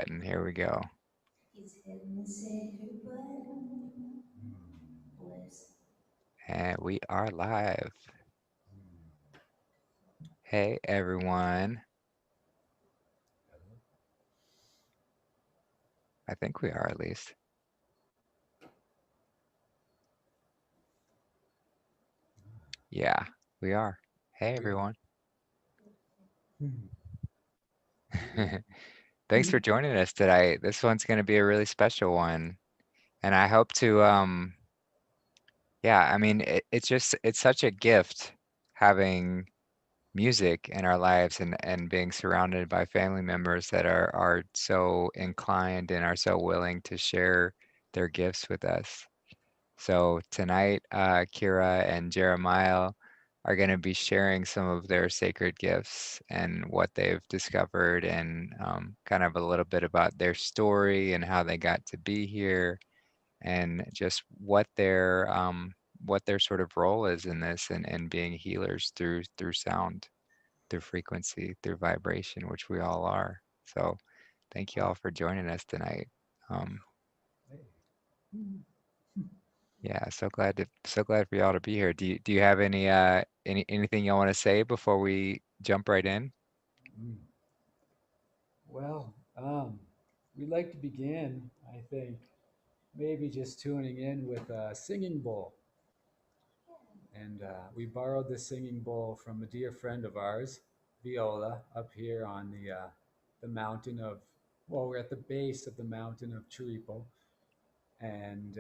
button. Here we go. And we are live. Hey, everyone. I think we are at least. Yeah, we are. Hey, everyone. Thanks for joining us today. This one's going to be a really special one. And I hope to, yeah, I mean, it's such a gift having music in our lives and being surrounded by family members that are so inclined and are so willing to share their gifts with us. So tonight, Kira and Jeremiah are going to be sharing some of their sacred gifts and what they've discovered, and kind of a little bit about their story and how they got to be here, and just what their sort of role is in this, and being healers through sound, through frequency, through vibration, which we all are. So thank you all for joining us tonight. Um, Yeah, so glad for y'all to be here. Do you have anything you want to say before we jump right in? Mm. Well, we'd like to begin, I think, maybe just tuning in with a singing bowl. And we borrowed this singing bowl from a dear friend of ours, Viola, up here on the mountain of, well, we're at the base of the mountain of Chiripo. And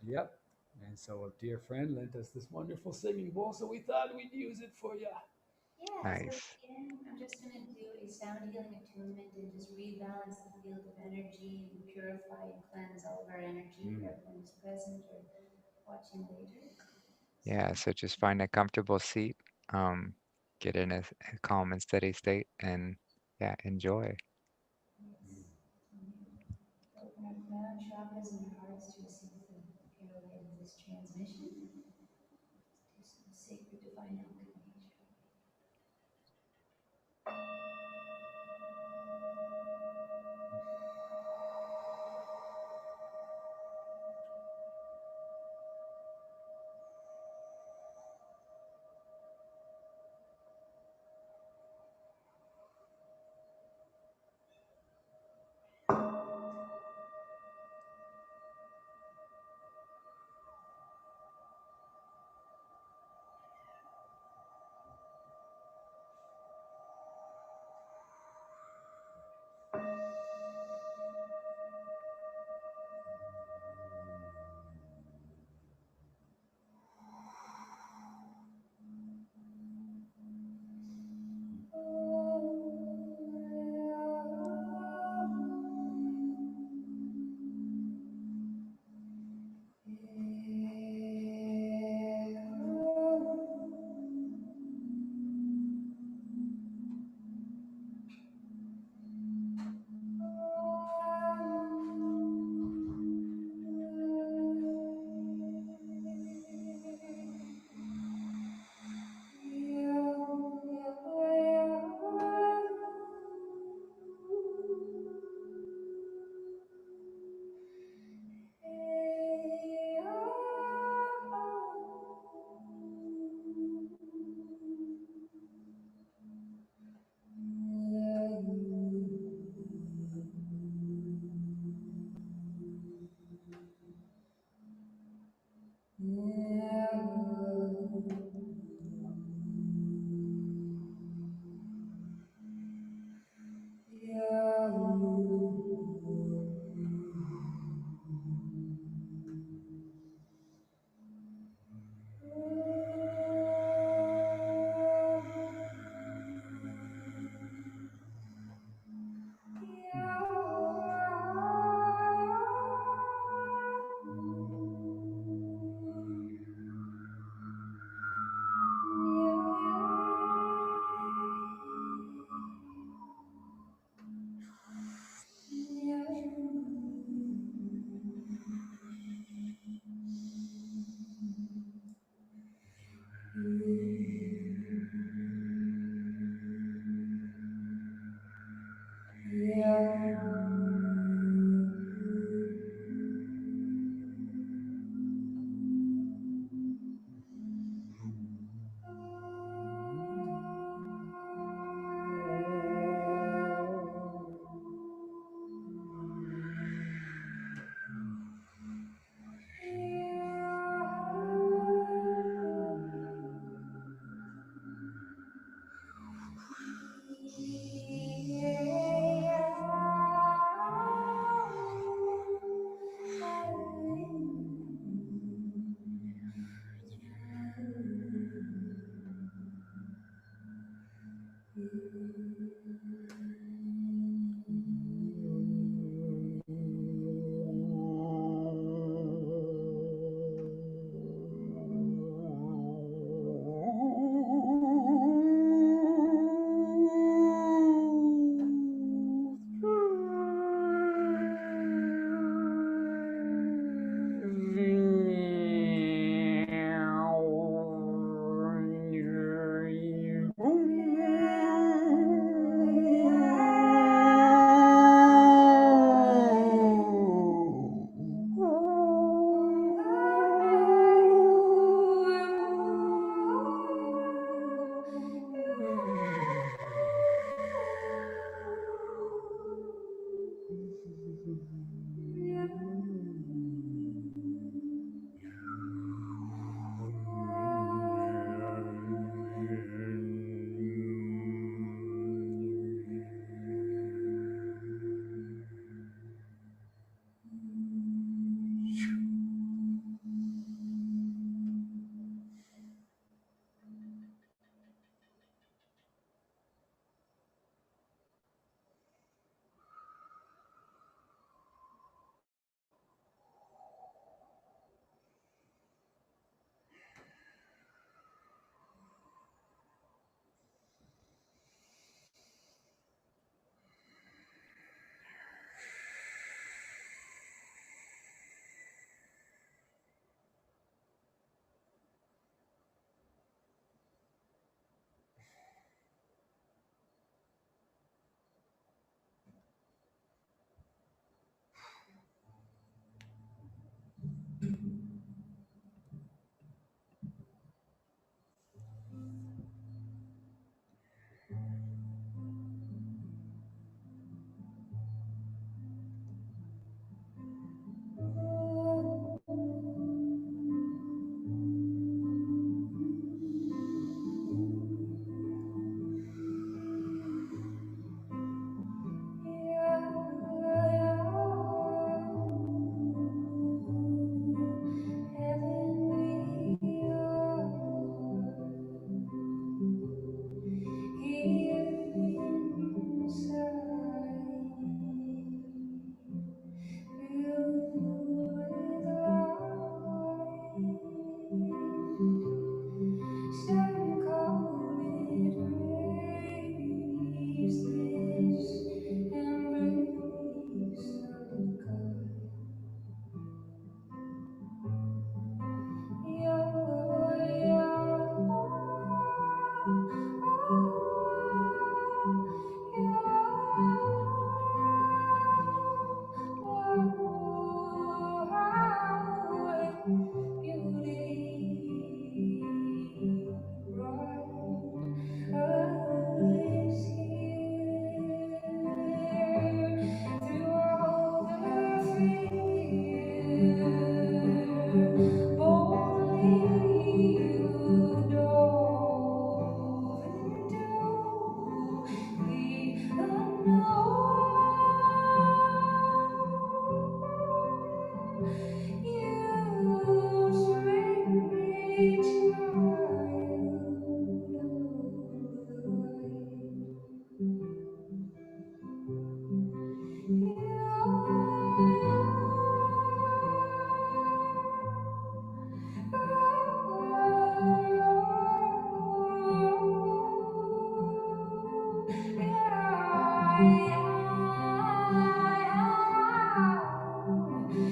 yep, and so a dear friend lent us this wonderful singing bowl, so we thought we'd use it for you. Nice. Yeah, so just find a comfortable seat, um, get in a calm and steady state, and yeah, enjoy.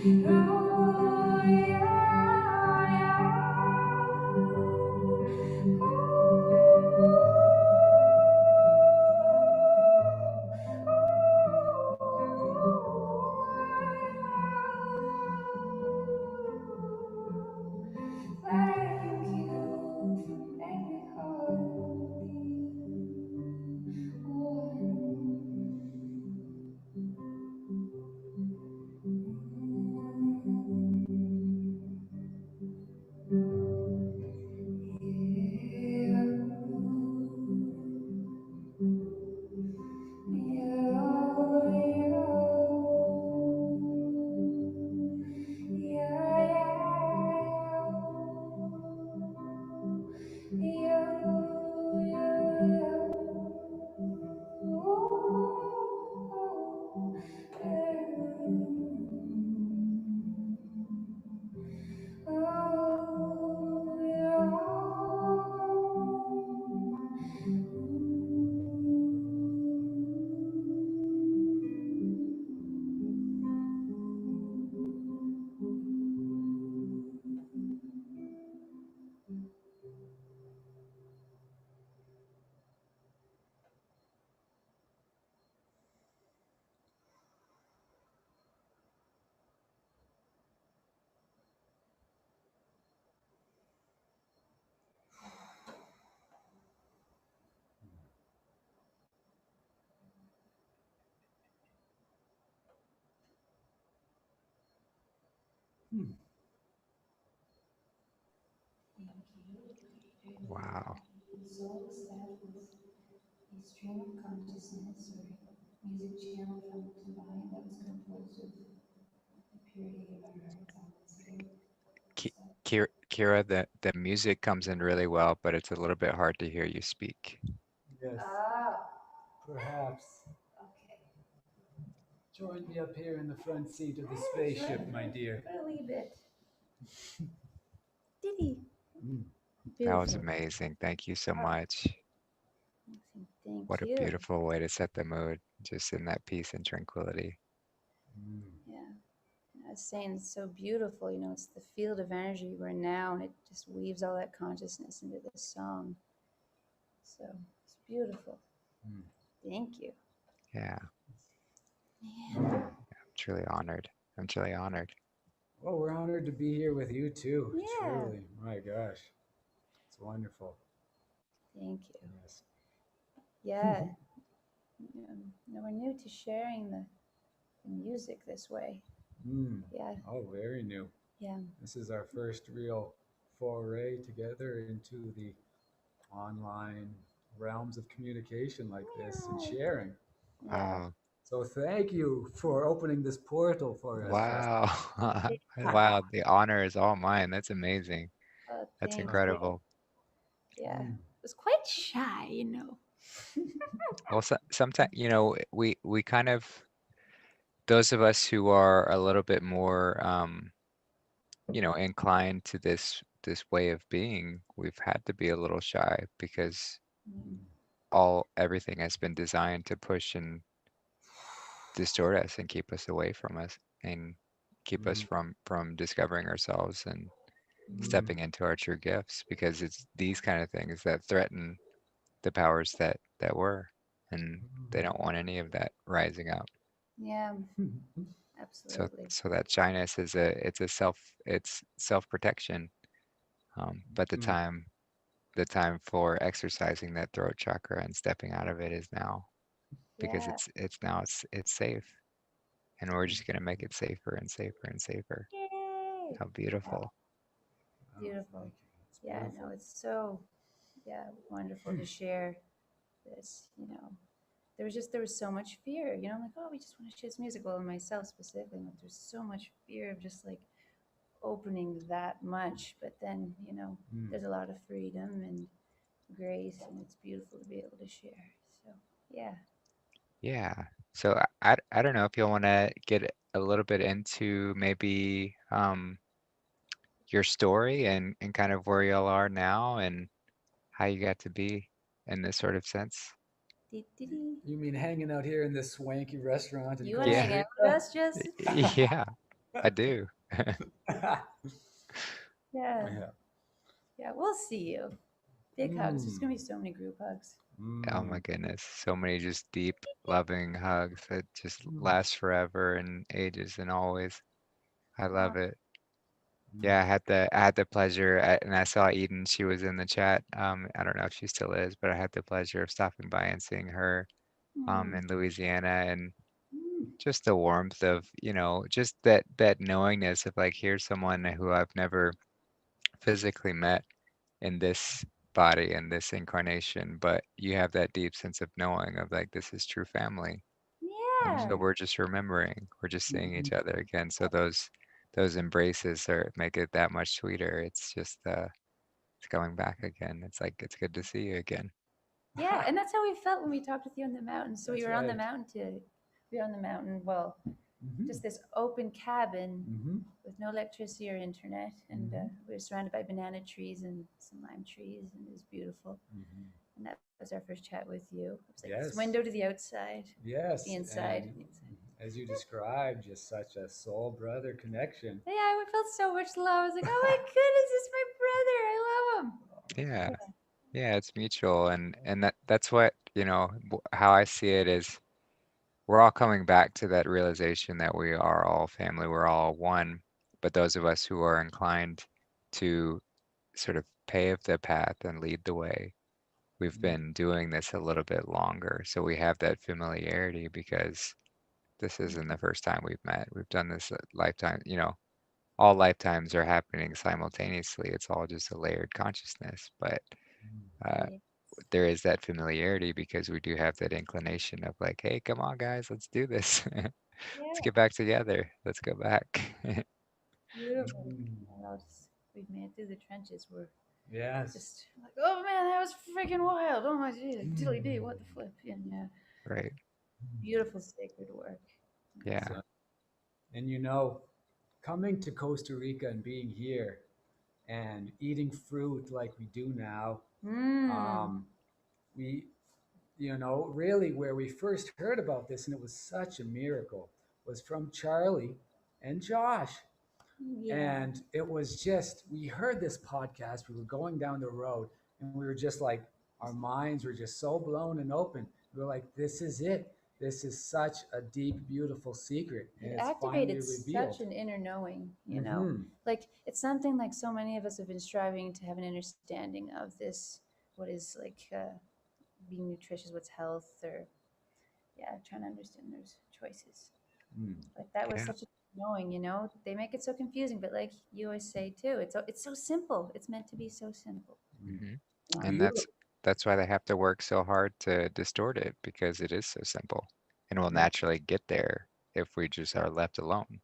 Thank you for making me whole. Hmm. Thank you. I really Wow. soul staff with a stream of consciousness or music channel from divine that was composed of the purity of our hearts on this earth. Ki- So, Kira, the music comes in really well, but it's a little bit hard to hear you speak. Yes, oh, perhaps. okay. Join me up here in the front seat of the spaceship, my dear. A wee bit. Diddy. Mm. That was Beautiful. amazing. Thank you so Oh, much. thank What a you. beautiful way to set the mood, just in that peace and tranquility. Mm. Yeah. I was saying it's so beautiful, it's the field of energy we're now, and it just weaves all that consciousness into this song. So it's beautiful. Mm. Thank you. Yeah, Yeah. truly honored. I'm truly honored. Well, we're honored to be here with you too. Yeah. Truly, my gosh, it's wonderful. Thank you. Yes. Yeah. No, we're new to sharing the music this way. Mm. Yeah. Oh, very new. Yeah. This is our first real foray together into the online realms of communication like this and sharing. Yeah. Wow. So thank you for opening this portal for us, Costa. Wow. Wow. The honor is all mine. That's amazing. Oh, That's thank you. incredible. Yeah. Mm. I was quite shy. Well, sometimes, we kind of, those of us who are a little bit more, inclined to this way of being, we've had to be a little shy because Mm. everything has been designed to push and distort us and keep us away from us and keep us Mm. from discovering ourselves and Mm. stepping into our true gifts, because it's these kind of things that threaten the powers that were, and they don't want any of that rising up. Yeah, Mm. So absolutely. so that shyness is it's self protection. But Mm. the time for exercising that throat chakra and stepping out of it is now, because Yeah. it's safe, and we're just gonna make it safer and safer and safer. Yay. How beautiful. Oh, Beautiful. thank you. It's Yeah, no, beautiful. it's so, yeah, wonderful to share this. There was so much fear, I'm like, oh, we just want to share this music. Well, in myself specifically, I'm like, there's so much fear of just like opening that much. But then, Mm. there's a lot of freedom and grace, and it's beautiful to be able to share. So, yeah. Yeah. So I don't know if you'll want to get a little bit into maybe your story and kind of where y'all are now and how you got to be in this sort of sense. You mean hanging out here in this swanky restaurant in You want to Yeah. hang Costa out with Rica? us, just? Yeah. I do. Yeah. Yeah. Yeah. We'll see you. Big hugs. There's Mm. gonna be so many group hugs. Oh my Mm. goodness. So many just deep, loving hugs that just Mm. last forever and ages and always. I Oh, love it. Yeah, Mm. I had the pleasure, and I saw Eden. She was in the chat. I don't know if she still is, but I had the pleasure of stopping by and seeing her mm, in Louisiana, and Mm. just the warmth of, just that knowingness of like, here's someone who I've never physically met in this body in this incarnation, but you have that deep sense of knowing of like this is true family. So yeah. we're just remembering, we're just seeing Mhm. each other again. So those embraces are make it that much sweeter. It's just it's going back again. It's like it's good to see you again. Yeah. And that's how we felt when we talked with you on the mountain. So we That's were on the right. mountain to be on the mountain. Well, Hmm. just this open cabin Hmm. with no electricity or internet. And Hmm. we were surrounded by banana trees and some lime trees. And it was beautiful. Hmm. And that was our first chat with you. It was like this window Yes. to the outside, the Yes. inside, And the inside. as you described, just such a soul brother connection. Yeah, I felt so much love. I was like, oh my goodness, this is my brother. I love him. Yeah. Yeah. Yeah, it's mutual, and that's what, how I see it is we're all coming back to that realization that we are all family, we're all one. But those of us who are inclined to sort of pave the path and lead the way, we've Mm. been doing this a little bit longer. So we have that familiarity because this isn't the first time we've met. We've done this a lifetime, all lifetimes are happening simultaneously. It's all just a layered consciousness. But Mm. uh, Yes. there is that familiarity because we do have that inclination of like, hey, come on, guys, let's do this. Let's Yeah. get back together. Let's go back. Beautiful. Mm. And I'll just, we've made it through the trenches. We're Yes. just like, oh man, that was freaking wild. Oh my geez, dilly dee, Mm. what the flip? And yeah, Right. beautiful sacred work. Yeah. So, and coming to Costa Rica and being here and eating fruit like we do now, Mmm. um, we, really where we first heard about this, and it was such a miracle, was from Charlie and Josh. Yeah. And it was just, we heard this podcast, we were going down the road, and we were just like, our minds were just so blown and open. We were like, this is it. This is such a deep, beautiful secret, It and it's finally activated such revealed. an inner knowing, you know. Mm-hmm. Like it's something like so many of us have been striving to have an understanding of this, what is like being nutritious, what's health, or yeah, trying to understand those choices. Mm. Like that was Yeah. such a knowing, you know. They make it so confusing, but like you always say too, it's so simple. It's meant to be so simple. Mm. hmm And Beautiful. that's why they have to work so hard to distort it because it is so simple and we'll Mm. naturally get there if we just are left alone.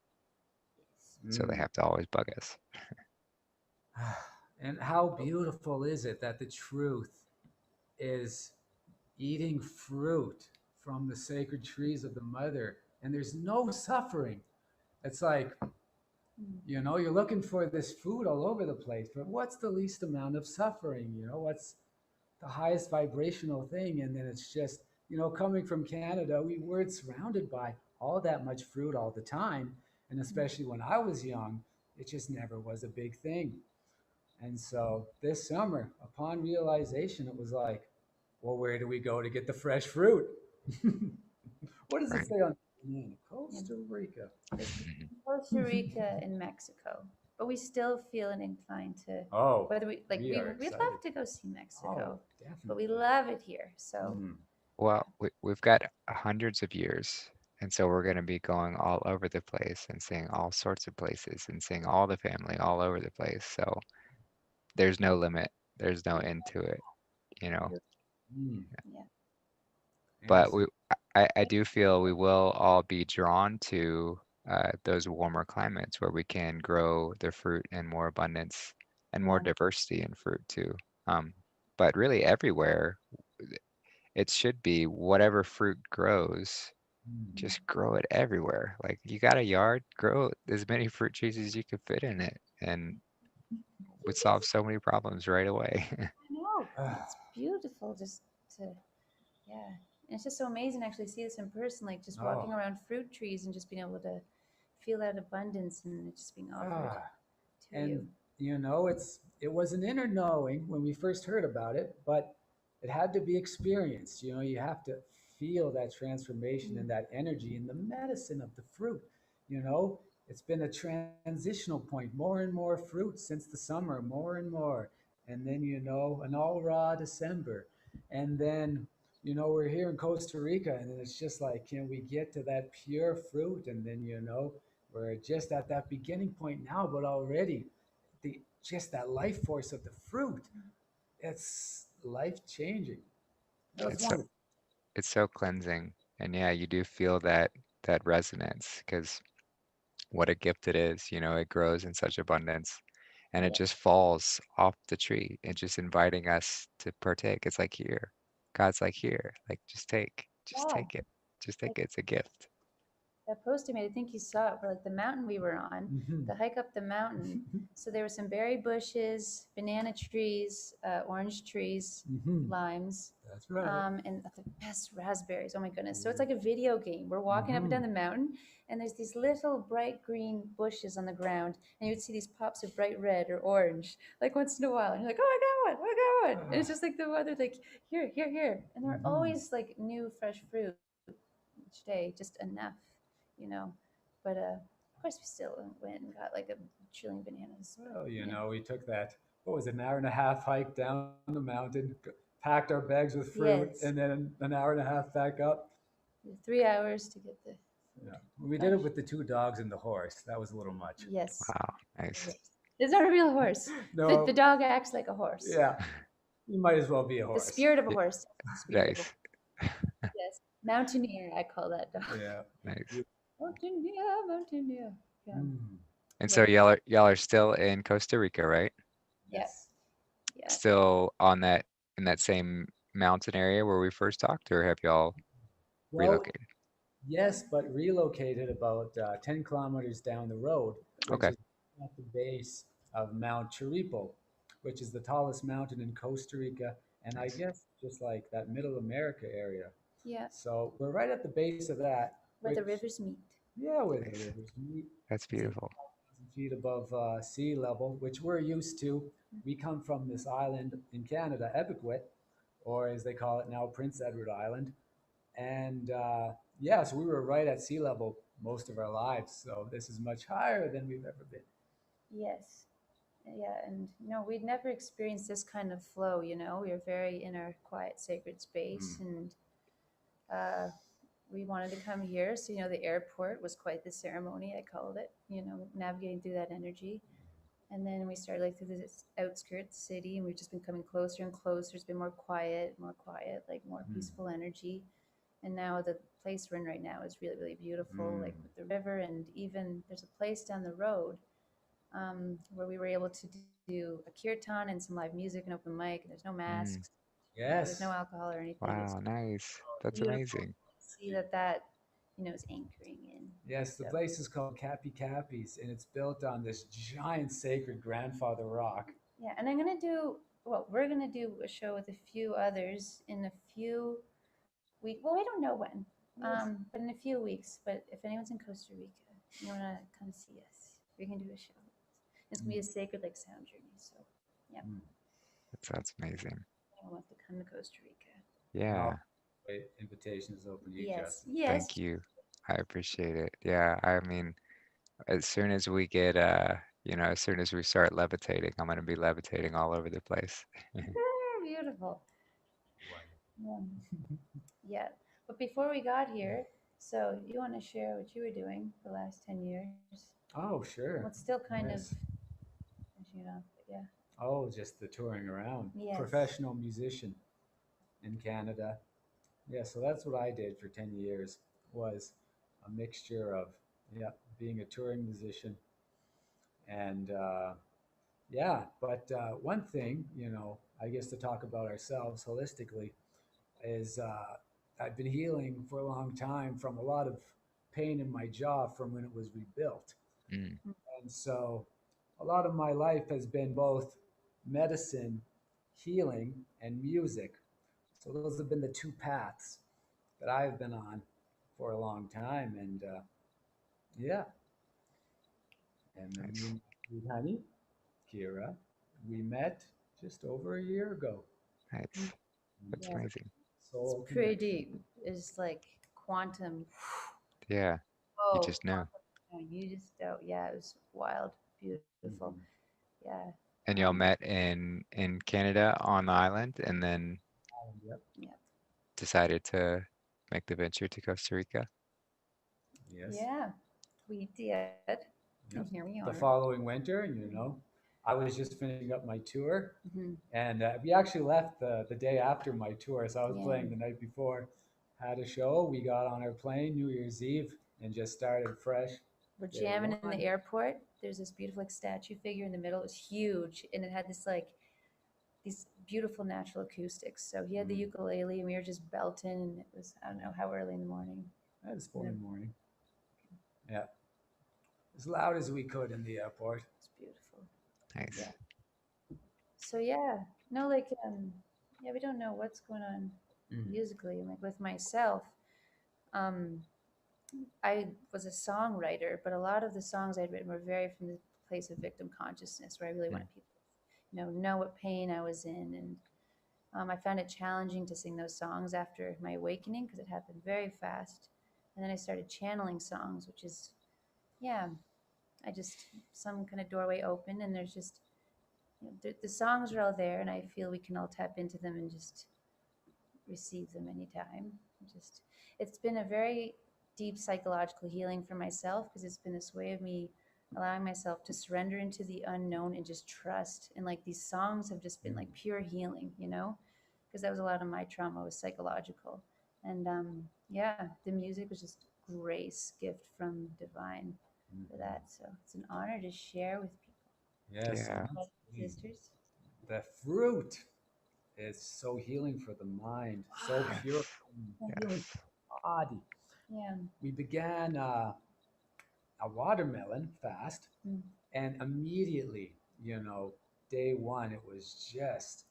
Yes. So they Mm. have to always bug us. And how beautiful is it that the truth is eating fruit from the sacred trees of the mother, and there's no suffering. It's like, Mm. you're looking for this food all over the place, but what's the least amount of suffering? What's the highest vibrational thing? And then it's just, coming from Canada, we weren't surrounded by all that much fruit all the time. And especially when I was young, it just never was a big thing. And so this summer, upon realization, it was like, well, where do we go to get the fresh fruit? What does it Right. say on the banana? Yeah. Costa Rica. There's Costa Rica and Mexico, but we still feel an inclined to Oh, whether we like we are we'd excited. love to go see Oh, Mexico, but we definitely. love it here. So Mm. yeah. Well, we've got hundreds of years, and so we're going to be going all over the place and seeing all sorts of places and seeing all the family all over the place. So there's no limit. There's no end to it, you know. Beautiful. Mm. Yeah. But Yes. I do feel we will all be drawn to those warmer climates where we can grow the fruit in more abundance and more Yeah. diversity in fruit too. Um, but really everywhere, it should be whatever fruit grows, Mm. just grow it everywhere. Like you got a yard, grow as many fruit trees as you can fit in it, and would solve so many problems right away. I know. And Ah. it's beautiful just to, yeah. And it's just so amazing to actually see this in person, like just walking Oh. around fruit trees and just being able to feel that abundance and it's just being offered Ah, to you. and it was an inner knowing when we first heard about it, but it had to be experienced. You have to feel that transformation Mm. and that energy in the medicine of the fruit. You know, it's been a transitional point, more and more fruit since the summer, more and more. And then, an all raw December. And then, we're here in Costa Rica, and then it's just like, can we get to that pure fruit? And then, we're just at that beginning point now, but already the just that life force of the fruit, it's life changing. That was It's so wonderful. it's so cleansing. And yeah, you do feel that resonance because what a gift it is, it grows in such abundance and it Yeah. just falls off the tree and just inviting us to partake. It's like here. God's like here. Like just Yeah. take it. Just Like take it. It's a gift. that post you made, I think you saw it for like the mountain we were on, Hmm. the hike up the mountain. So there were some berry bushes, banana trees, orange trees, Hmm. limes, That's right. and the best raspberries. Oh my goodness. So it's like a video game. We're walking up and down Hmm. the mountain, and there's these little bright green bushes on the ground, and you would see these pops of bright red or orange, like once in a while. And you're like, oh, I got one, I got one. And it's just like the weather, like, here, here, here. And there are Hmm. always like new, fresh fruit each day, just enough, you know. But of course, we still went and got like a trillion bananas. But Well, yeah, we took that, what was it, an hour and a half hike down the mountain, packed our bags with fruit, yes, and then an hour and a half back up. 3 hours to get the Yeah. food. We did it Gosh, with the two dogs and the horse. That was a little much. yes, Wow. the Nice. horse. It's not a real horse. The No, dog acts like a horse. yeah, you might as well be a The horse. spirit of a Y- horse. The spirit of a Nice. horse. Yes, mountaineer. I call that dog. Yeah. Nice. Mountaineer, mountaineer. Yeah, Mm. And so but y'all are still in Costa Rica, right? yeah, Yes. yeah. Still on that in that same mountain area where we first talked, or have y'all Well, relocated? yes, but relocated about 10 kilometers down the road, which Okay. is at the base of Mount Chiripo, which is the tallest mountain in Costa Rica, and I Nice. guess just like that Middle America area. Yeah, So we're right at the base of that, where the which, rivers meet. yeah, where the Nice. rivers meet. That's It's beautiful. 8,000 feet above sea level, which we're used to. We come from this island in Canada, Epiquet, or as they call it now, Prince Edward Island. And yeah, so we were right at sea level most of our lives. So this is much higher than we've ever been. Yes. Yeah, and we'd never experienced this kind of flow. We were very in our quiet, sacred space, Mm. and uh, we wanted to come here. So the airport was quite the ceremony. I called it. Navigating through that energy, and then we started like through this outskirts city, and we've just been coming closer and closer. It's been more quiet, like more Mm. peaceful energy. And now the place we're in right now is really, really beautiful, Mm. like with the river, and even there's a place down the road where we were able to do a kirtan and some live music and open mic. And there's no Mm, masks, there's no Yes. alcohol or anything. It's wow, nice. That's beautiful amazing. to see that is anchoring in. Yes, the So place is called Capi Capis, and it's built on this giant sacred grandfather rock. yeah, and we're gonna do a show with a few others in a few weeks. Well, we don't know when, Yes. but in a few weeks. But if anyone's in Costa Rica, you wanna come see us, we can do a show. It's gonna be Mm. a sacred like sound journey. So yeah, Mm. That sounds amazing. anyone wants to come to Costa Rica. No, Yeah, wait, invitation is open to you, Yes, Justin. yes. thank you. I appreciate it. Yeah, I mean, as soon as we get as soon as we start levitating, I'm gonna be levitating all over the place. Beautiful. Wonderful. Yeah. Yeah. But before we got here, so you want to share what you were doing the last 10 years? Oh, Well, sure. it's still kind of Yes. finishing it off, but yeah. Oh, just the touring around. Yes. Professional musician in Canada. Yeah, so that's what I did for 10 years was a mixture of, yeah, being a touring musician and yeah, but one thing, I guess to talk about ourselves holistically is I've been healing for a long time from a lot of pain in my jaw from when it was rebuilt. Mm, And so a lot of my life has been both medicine, healing, and music. So those have been the two paths that I've been on for a long time. And yeah, And then me Nice. and my sweet honey, Kira, we met just over a year ago. Nice. That's Yeah, amazing. it's Soul pretty connection. deep. It's like quantum. Yeah. You Oh, just know. you just don't. Yeah, it was wild, beautiful. Hmm. Yeah. And y'all Um, met in Canada on the island and then Yep. yeah. decided to make the venture to Costa Rica. Yes. Yeah, we did. And Yep. here we The are. following winter, I was just finishing up my tour, Hmm. and we actually left the day after my tour. So I was Yeah. playing the night before, had a show. We got on our plane New Year's Eve and just started fresh We're day jamming in the one. airport. There's this beautiful like statue figure in the middle. It was huge, and it had this like these beautiful natural acoustics. So he had the Mm. ukulele, and we were just belting, and it was I don't know how early in the morning. That was And 4 in the morning. Yeah, as loud as we could in the airport. it's beautiful. Nice. Yeah. So yeah, no, like yeah, we don't know what's going on Mm. musically. Like with myself, um, I was a songwriter, but a lot of the songs I'd written were very from the place of victim consciousness, where I really Mm. wanted people, know what pain I was in, and I found it challenging to sing those songs after my awakening because it happened very fast, and then I started channeling songs, which is, yeah, I just some kind of doorway open, and there's just the songs are all there, and I feel we can all tap into them and just receive them anytime. Just it's been a very deep psychological healing for myself because it's been this way of me allowing myself to surrender into the unknown and just trust. And like these songs have just been Mm. like pure healing, because that was a lot of my trauma was psychological. And yeah, the music was just grace, gift from divine for Mhm. that. So it's an honor to share with Yes, Yeah. people, brothers and honestly, sisters. the fruit is so healing for the mind, so pure, Yes. and healing Yes. for the body. Yeah. We began a watermelon fast, Mm. and immediately, day one, it was just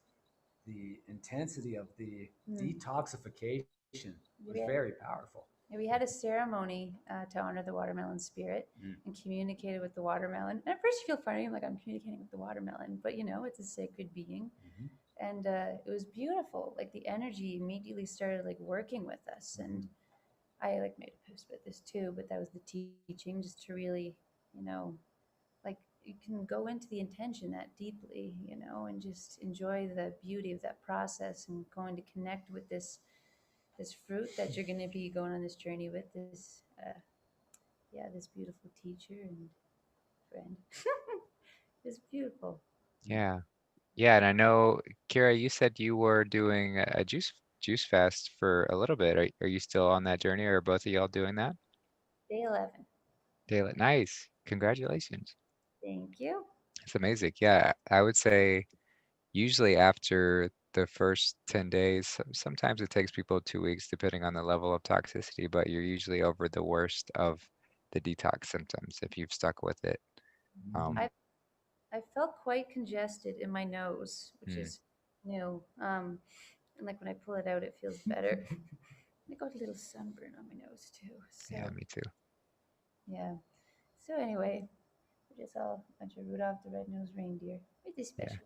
the intensity of the Mm. detoxification was very Yeah. powerful. Yeah, we had a ceremony to honor the watermelon spirit Mm. and communicated with the watermelon. And at first, you feel funny, I'm like I'm communicating with the watermelon, but it's a sacred being, Hmm. and it was beautiful. Like the energy immediately started like working with us, Hmm. and I like made a post about this too, but that was the teaching, just to really, you know, like you can go into the intention that deeply, and just enjoy the beauty of that process and going to connect with this fruit that you're going to be going on this journey with this yeah, this beautiful teacher and friend. It's beautiful. Yeah. Yeah, and I know, Kira, you said you were doing a juice fast for a little bit. Are you still on that journey, or are both of y'all doing that? Day 11. Daylight. Nice. Congratulations. Thank you. It's amazing. Yeah, I would say usually after the first 10 days, sometimes it takes people 2 weeks depending on the level of toxicity, but you're usually over the worst of the detox symptoms if you've stuck with it. Hmm. Um, I felt quite congested in my nose, which mm, is new. And like when I pull it out, it feels better. I got a little sunburn on my nose too. yeah, So me too. yeah. So anyway, we're just all a bunch of Rudolph the Red-Nosed Reindeer. Pretty Yeah, special.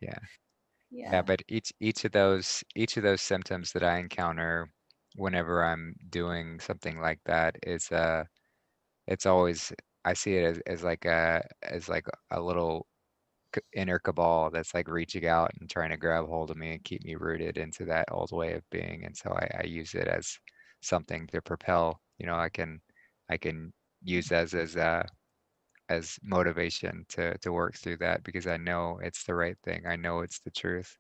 yeah. Yeah, Yeah. but each of those symptoms that I encounter whenever I'm doing something like that is it's always I see it as like a little inner cabal that's like reaching out and trying to grab hold of me and keep me rooted into that old way of being. And so I use it as something to propel. I can use as motivation to work through that because I know it's the right thing. I know it's the truth,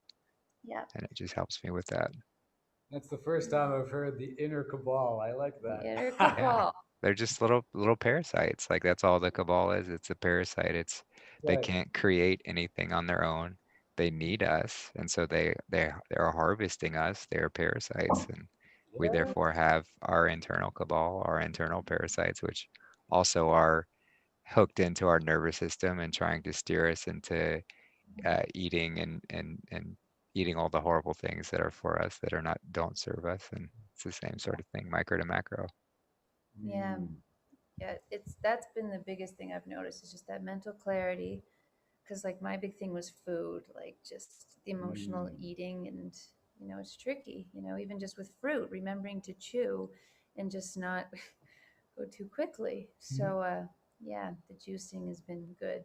Yeah. and it just helps me with that. That's the first time I've heard the inner cabal. I like The inner that. Yeah. cabal. They're just little parasites. Like that's all the cabal is. It's a parasite. They Right. can't create anything on their own. They need us, and so they're harvesting us. They are parasites, and we Yeah. therefore have our internal cabal, our internal parasites, which also are hooked into our nervous system and trying to steer us into eating and eating all the horrible things that are for us that are not don't serve us. And it's the same Yeah. sort of thing, micro to macro. Yeah. Mm. Yeah, that's been the biggest thing I've noticed is just that mental clarity. Because like my big thing was food, like just the emotional Mm. eating, and it's tricky. Even just with fruit, remembering to chew, and just not go too quickly. So yeah, the juicing has been good.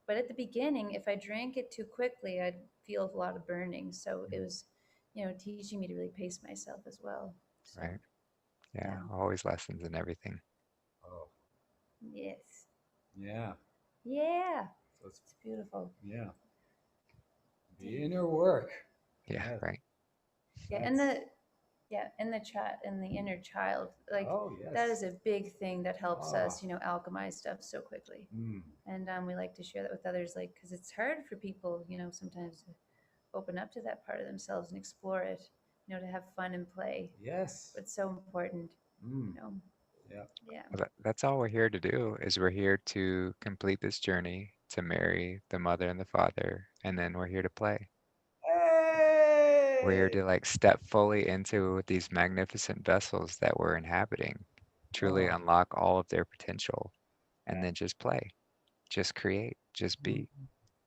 But at the beginning, if I drank it too quickly, I'd feel a lot of burning. So it was, teaching me to really pace myself as well. So Right. yeah, Yeah. Always lessons in everything. Oh, yes, yeah. yeah, So it's it's beautiful. yeah, the inner work. Yeah. Yeah, Right. Yeah, and that's. the chat and the inner child, like Oh that yes. is a big thing that helps Ah. us, alchemize stuff so quickly. Mm. And we like to share that with others, like because it's hard for people, sometimes to open up to that part of themselves and explore it, to have fun and play. Yes. But it's so important, Mm. you know. Yeah. Yeah. Well, that's all we're here to do is we're here to complete this journey to marry the mother and the father, and then we're here to play. We're here Hey. to like step fully into these magnificent vessels that we're inhabiting, truly Oh. unlock all of their potential, and Yeah. then just play, just create, just Mm. be,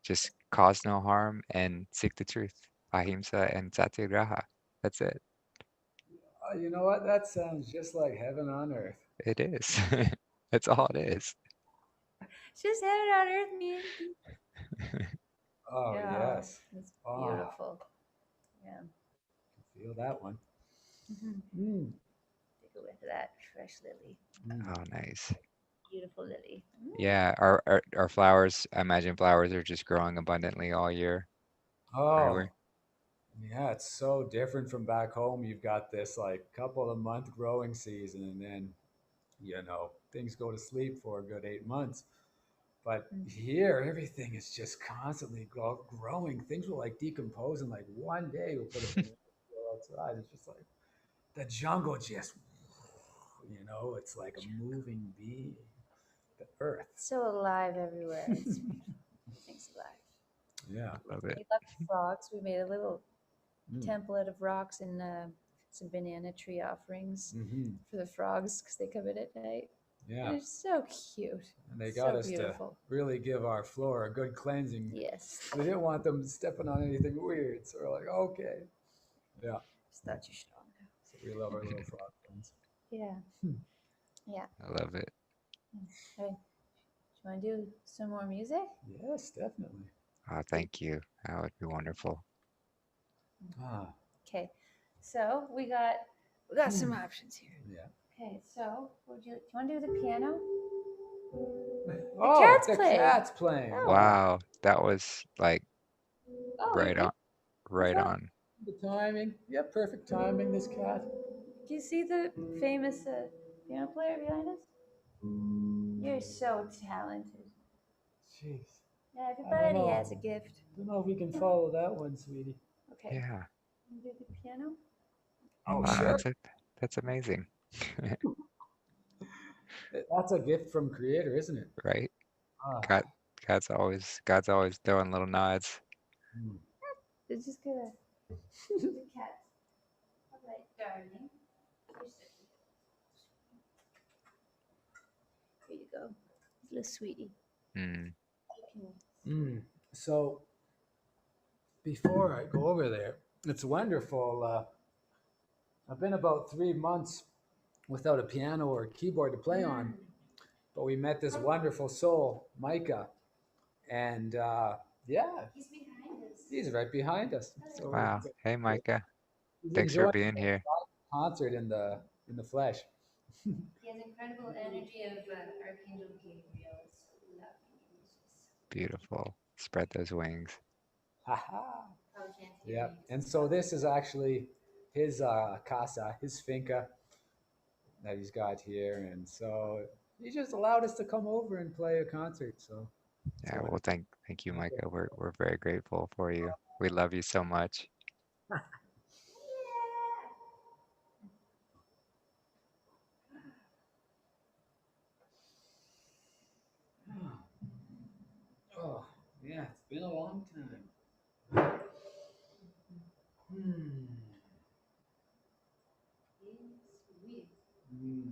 just cause no harm and seek the truth. Ahimsa and satyagraha. That's it. You know what? That sounds just like heaven on earth. It is. That's all it is. It's just heaven on earth, man. Oh Yeah, yes. it's Oh, beautiful. Yeah. feel that one. Hmm. Mm. Take a whiff of that fresh lily. Mm. Oh, nice. Beautiful lily. Yeah, our flowers, I imagine flowers are just growing abundantly all year Oh, everywhere. yeah. It's so different from back home. You've got this like couple of month growing season, and then things go to sleep for a good 8 months. But Mm. here, everything is just constantly growing. Things will like decompose in like one day. We'll put a banana peel outside. It's just like the jungle just, it's like a moving being. The earth. So alive everywhere. It's beautiful. Everything's alive. Yeah. I love it. We love frogs. We made a little Mm. temple out of rocks and some banana tree offerings Hmm. for the frogs because they come in at night. Yeah. And it's so cute. And they got So us to beautiful. really give our floor a good cleansing. Yes. We didn't want them stepping on anything weird. So we're like, okay. Yeah. Just thought you should all know. So we love our little frog friends. Yeah. Hmm. Yeah. I love it. All right. Do you want to do some more music? Yes, definitely. Oh, thank you. That would be wonderful. Ah. Okay. So we got some options here. Yeah. Okay. So do you want to do the piano? The Oh, cat's the playing. cat's playing. Oh. Ah. Wow, that was like Oh, right on, Is right that on. the timing? Yeah, perfect timing, this cat. do you see the famous piano player behind us? You're so talented. Jeez. Yeah, I don't everybody know. has a gift. Don't know if we can follow that one, sweetie. Okay. Yeah. You do the piano? Oh, Wow, sure. that's amazing. That's a gift from Creator, isn't it? Right? Ah. God, God's always throwing little nods. Hmm. It's just gonna the cat. All right, darling. You're such a Here you go. Little sweetie. Mm, You Mm. So before I go over there, it's wonderful. I've been about 3 months without a piano or a keyboard to play on, can. but we met this wonderful soul, Micah, and yeah, He's behind us. he's right behind us. So wow. Hey, Micah. he's Thanks for enjoying being here. the concert in the flesh. He has incredible energy of Archangel Gabriel. It's so lovely. He's just Beautiful. Spread those wings. Haha. probably can't hear Yeah, me. and so this is actually his casa, his finca that he's got here, and so he just allowed us to come over and play a concert. So it's Yeah, well, wonderful. thank you, Micah. We're very grateful for you. We love you so much. Oh, yeah, it's been a long time. Hmm. He's sweet. Hmm.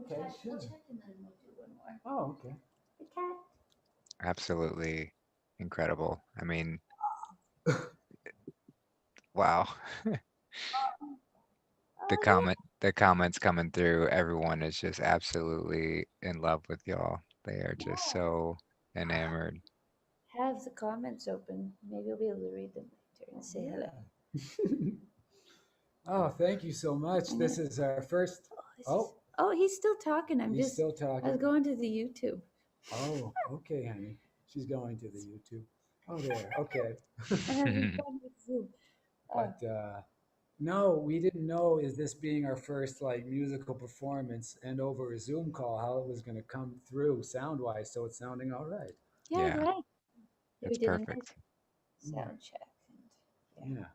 Okay, We'll sure. check and then we'll do one more. Oh, okay. The cat. Absolutely incredible. I mean, wow. Oh yeah. The comments coming through, everyone is just absolutely in love with y'all. They are just Yeah. so enamored. Have the comments open. Maybe I'll be able to read them later and say hello. Yeah. Oh, thank you so much. I This know. is our first. Oh, Oh, oh, he's still talking. he's still I was talking. going to the YouTube. Oh, okay, honey. She's going to the YouTube. Oh, there. Okay. I'm having fun with Zoom. Oh, But no, we didn't know, is this being our first like musical performance and over a Zoom call, how it was going to come through sound wise. So it's sounding all right. yeah, Yeah, right. Yeah, we it's did a nice perfect. Yeah. sound check, and yeah, Yeah.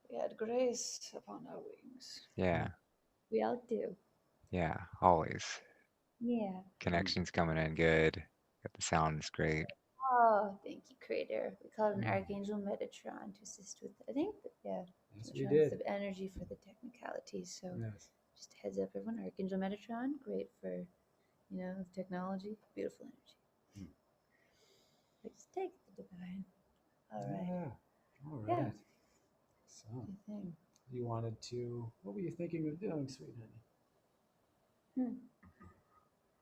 we had grace upon our wings. Yeah, We all do. yeah, always. Yeah. Mm, Connections coming in good. The sound is great. Oh, thank you, Creator. We called an mm. Archangel Metatron to assist with, I think, yeah, Yes, we Metatron's did. the energy for the technicalities. So Yes. just a heads up, everyone. Archangel Metatron, great for, technology, beautiful energy. Mm. Let's take the divine. All right. Yeah. All Yeah. right. So Good thing. you wanted to, what were you thinking of doing, sweet honey? Hmm.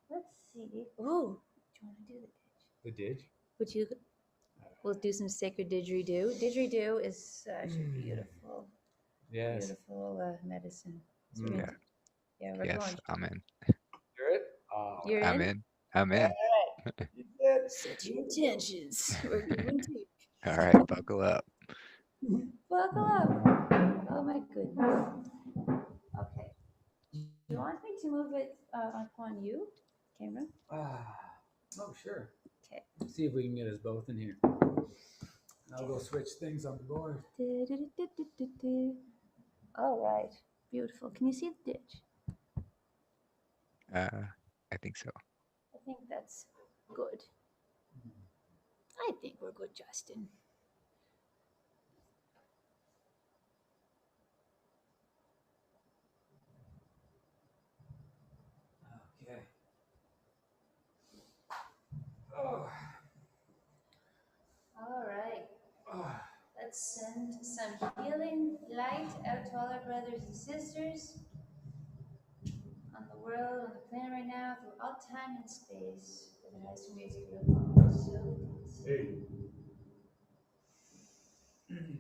Let's see. Oh, do you want to do the ditch? The didge? Would you? We'll do some sacred didgeridoo. Didgeridoo is such a beautiful, Yes. beautiful medicine. So we're Mm. gonna, Yeah, yeah, we're yes, going. I'm in. Hear it? All You're right. I'm in. in. I'm All in. right. You did. Set your intentions. We're giving take. All right, buckle up. Buckle up. Oh my goodness. Okay. Do you want me to move it on you, camera? Ah, oh, sure. Okay. See if we can get us both in here. I'll go switch things on the board. All right. Beautiful. Can you see the ditch? I think so. I think that's good. I think we're good, Justin. Okay. Oh. All right. Oh. Let's send some healing light out to all our brothers and sisters on the world, on the planet right now, through all time and space. For the highest and greatest good of all. So it is. Hey. Okay.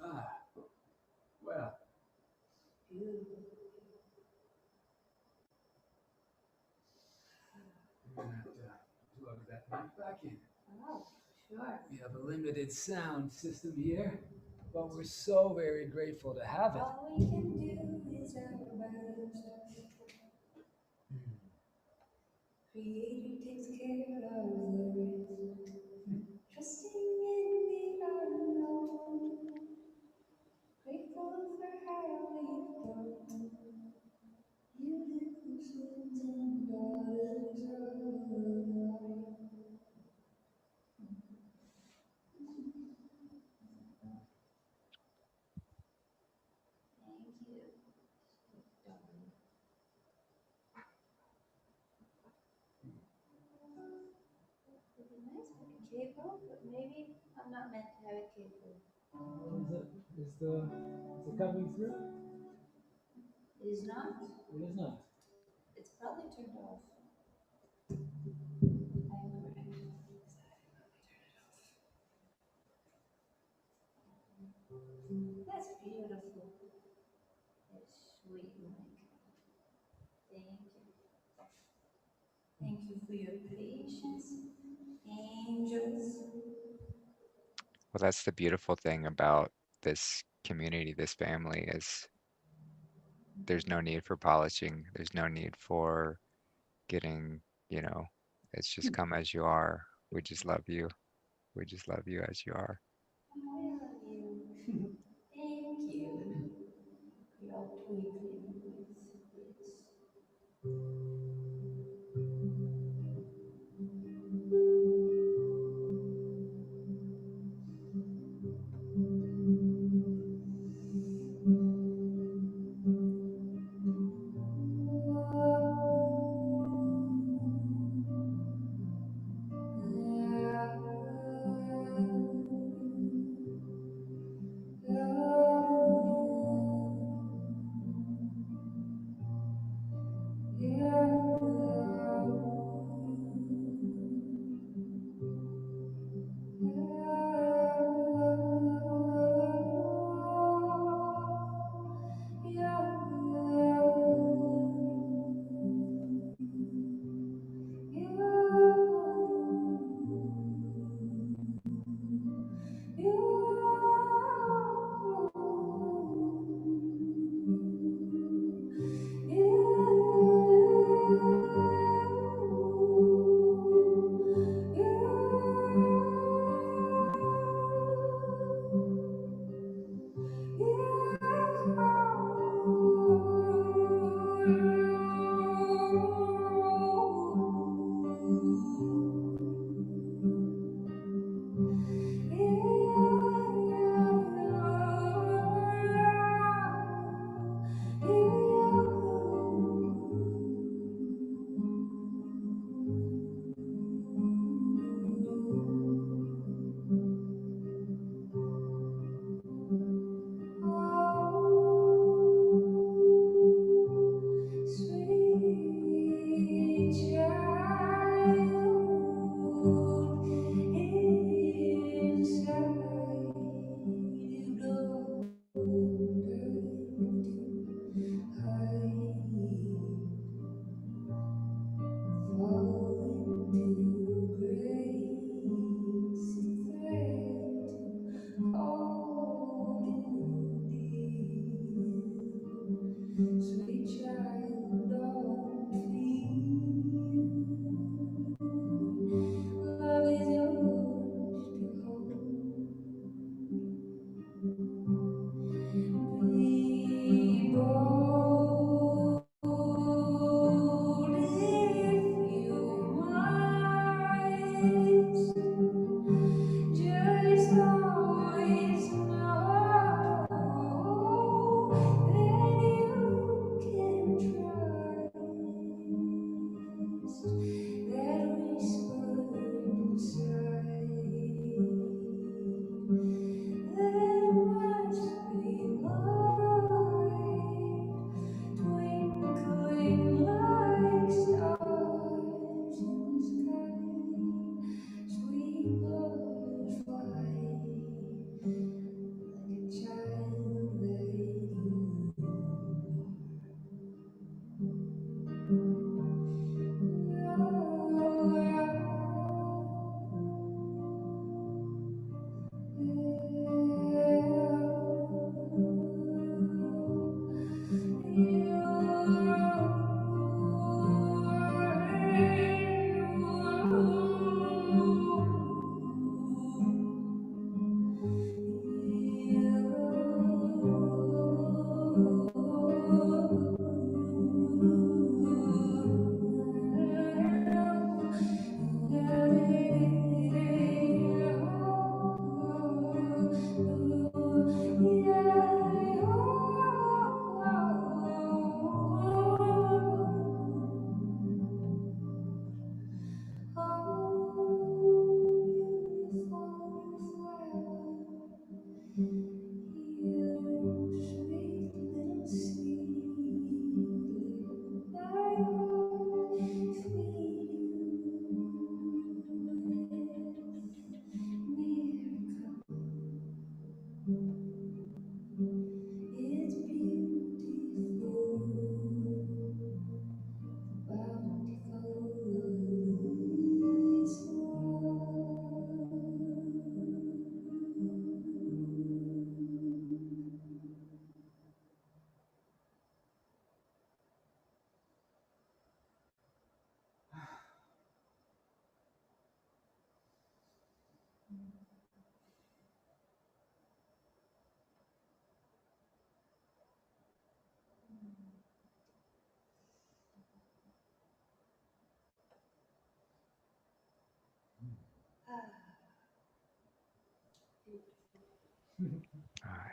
Ah, well, Beautiful. we're gonna have to plug that mic back in. Oh, sure. We have a limited sound system here, but we're so very grateful to have it. All we can do is our best. Creator takes care of the rest. Trusting in the unknown. Grateful for how we've grown. Beautiful sons and daughters of light. Thank you. Darling. It'd be nice with a cable, but maybe I'm not meant to have a cable. Is it coming through? It is not. It is not. It's probably turned off. I'm correct. That's beautiful. That's sweet, Mike. Thank you. Thank you for your patience, angels. Well, that's the beautiful thing about this community, this family, is there's no need for polishing. There's no need for getting, you know, it's just come as you are. We just love you. We just love you as you are. I love you. Thank you. You're all twinkling with this. Sweet child, don't feel love is yours to hold. Be bold if you must. Just always know that you can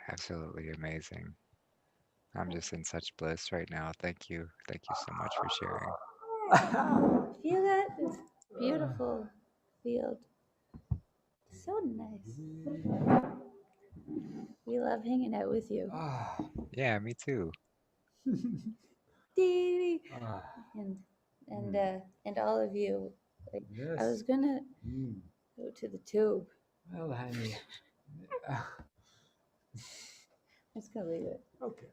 Absolutely amazing. I'm just in such bliss right now. Thank you. Thank you so much for sharing. Feel that? It's beautiful field. So nice. We love hanging out with you. Ah, Yeah, me too. Dee. ah, And and mm, uh and all of you. Like I yes. was gonna Mm. go to the tube. Well, honey. I'm just gonna leave it. Okay.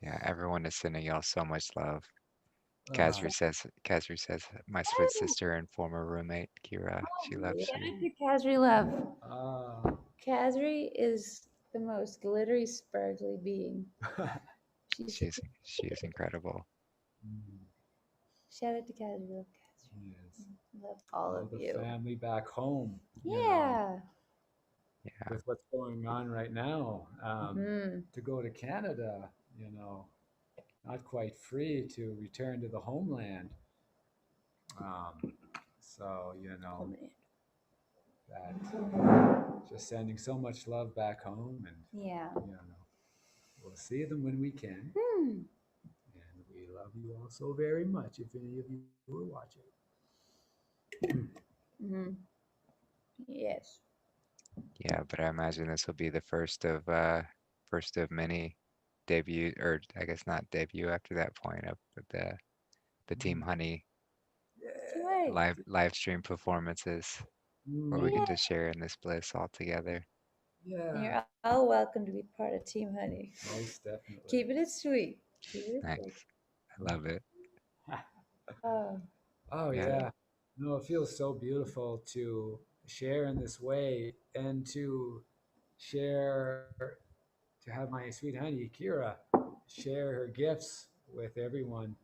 Yeah, everyone is sending y'all so much love. Ah, Kazri says, my sweet sister and former roommate, Kira, she loves Shout you. out to Kazri Love. ah. Kazri is the most glittery, sparkly being. She's She is incredible. Mm, shout out to Kazri Love. Kazri. yes. Love all All of the you. family back home, Yeah. Yeah. with what's going on right now. Hmm. To go to Canada, not quite free to return to the homeland. Um, so, that just sending so much love back home, and, Yeah. we'll see them when we can. Hmm. And we love you all so very much if any of you are watching. Hmm. Yes. Yeah, but I imagine this will be the first of many debut, or I guess not debut after that point of the Team Mm. Honey Too right. live stream performances where we Mm. get Yeah. to share in this bliss all together. And Yeah, you're all welcome to be part of Team Honey. most definitely. Keeping it sweet. Keeping it Nice. sweet. I love it. Oh. Oh, Yeah. yeah. No, it feels so beautiful to share in this way and to share, to have my sweet honey, Kira, share her gifts with everyone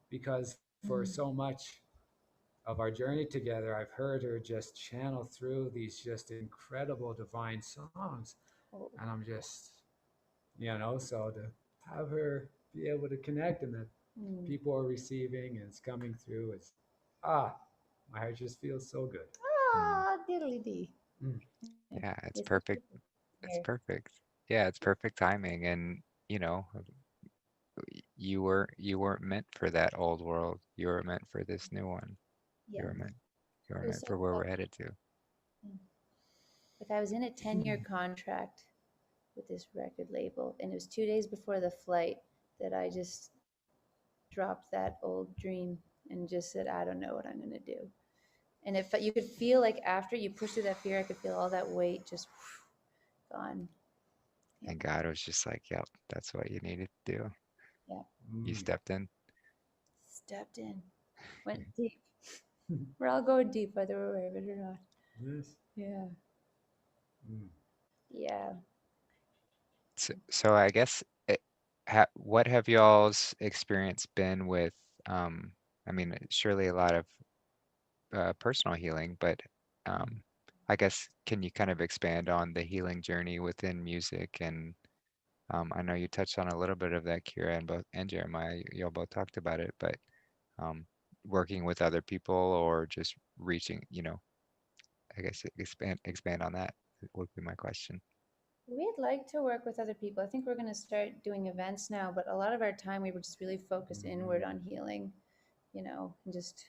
because for Mm. so much of our journey together, I've heard her just channel through these just incredible divine songs. Oh. And I'm just, so to have her be able to connect and that Mm. people are receiving and it's coming through, ah, my heart just feels so good. Mm. Ah, diddly dee. Mm. Yeah, it's It's perfect. beautiful It's here. perfect. Yeah, it's perfect timing. And you know, you weren't meant for that old world. You were meant for this new one. You Yeah. were meant you were It was meant so for where we're perfect. headed to. Yeah. Like I was in a 10-year contract with this record label, and it was 2 days before the flight that I just dropped that old dream and just said, I don't know what I'm gonna do. And if you could feel like after you pushed through that fear, I could feel all that weight just gone. Yeah. And God was just like, "Yep, that's what you needed to do. Yeah. You Mm. stepped in." Stepped in. Went deep. We're all going deep, whether we're aware of it or not. Yes. Yeah. Mm. Yeah. So I guess what have y'all's experience been with? Um, I mean, surely a lot of personal healing, but um, I guess can you kind of expand on the healing journey within music? And I know you touched on a little bit of that, Kira, and Jeremiah. Y'all both talked about it, but um, working with other people or just reaching, I guess expand on that would be my question. We'd like to work with other people. I think we're going to start doing events now, but a lot of our time we were just really focused inward Mhm. on healing, and just,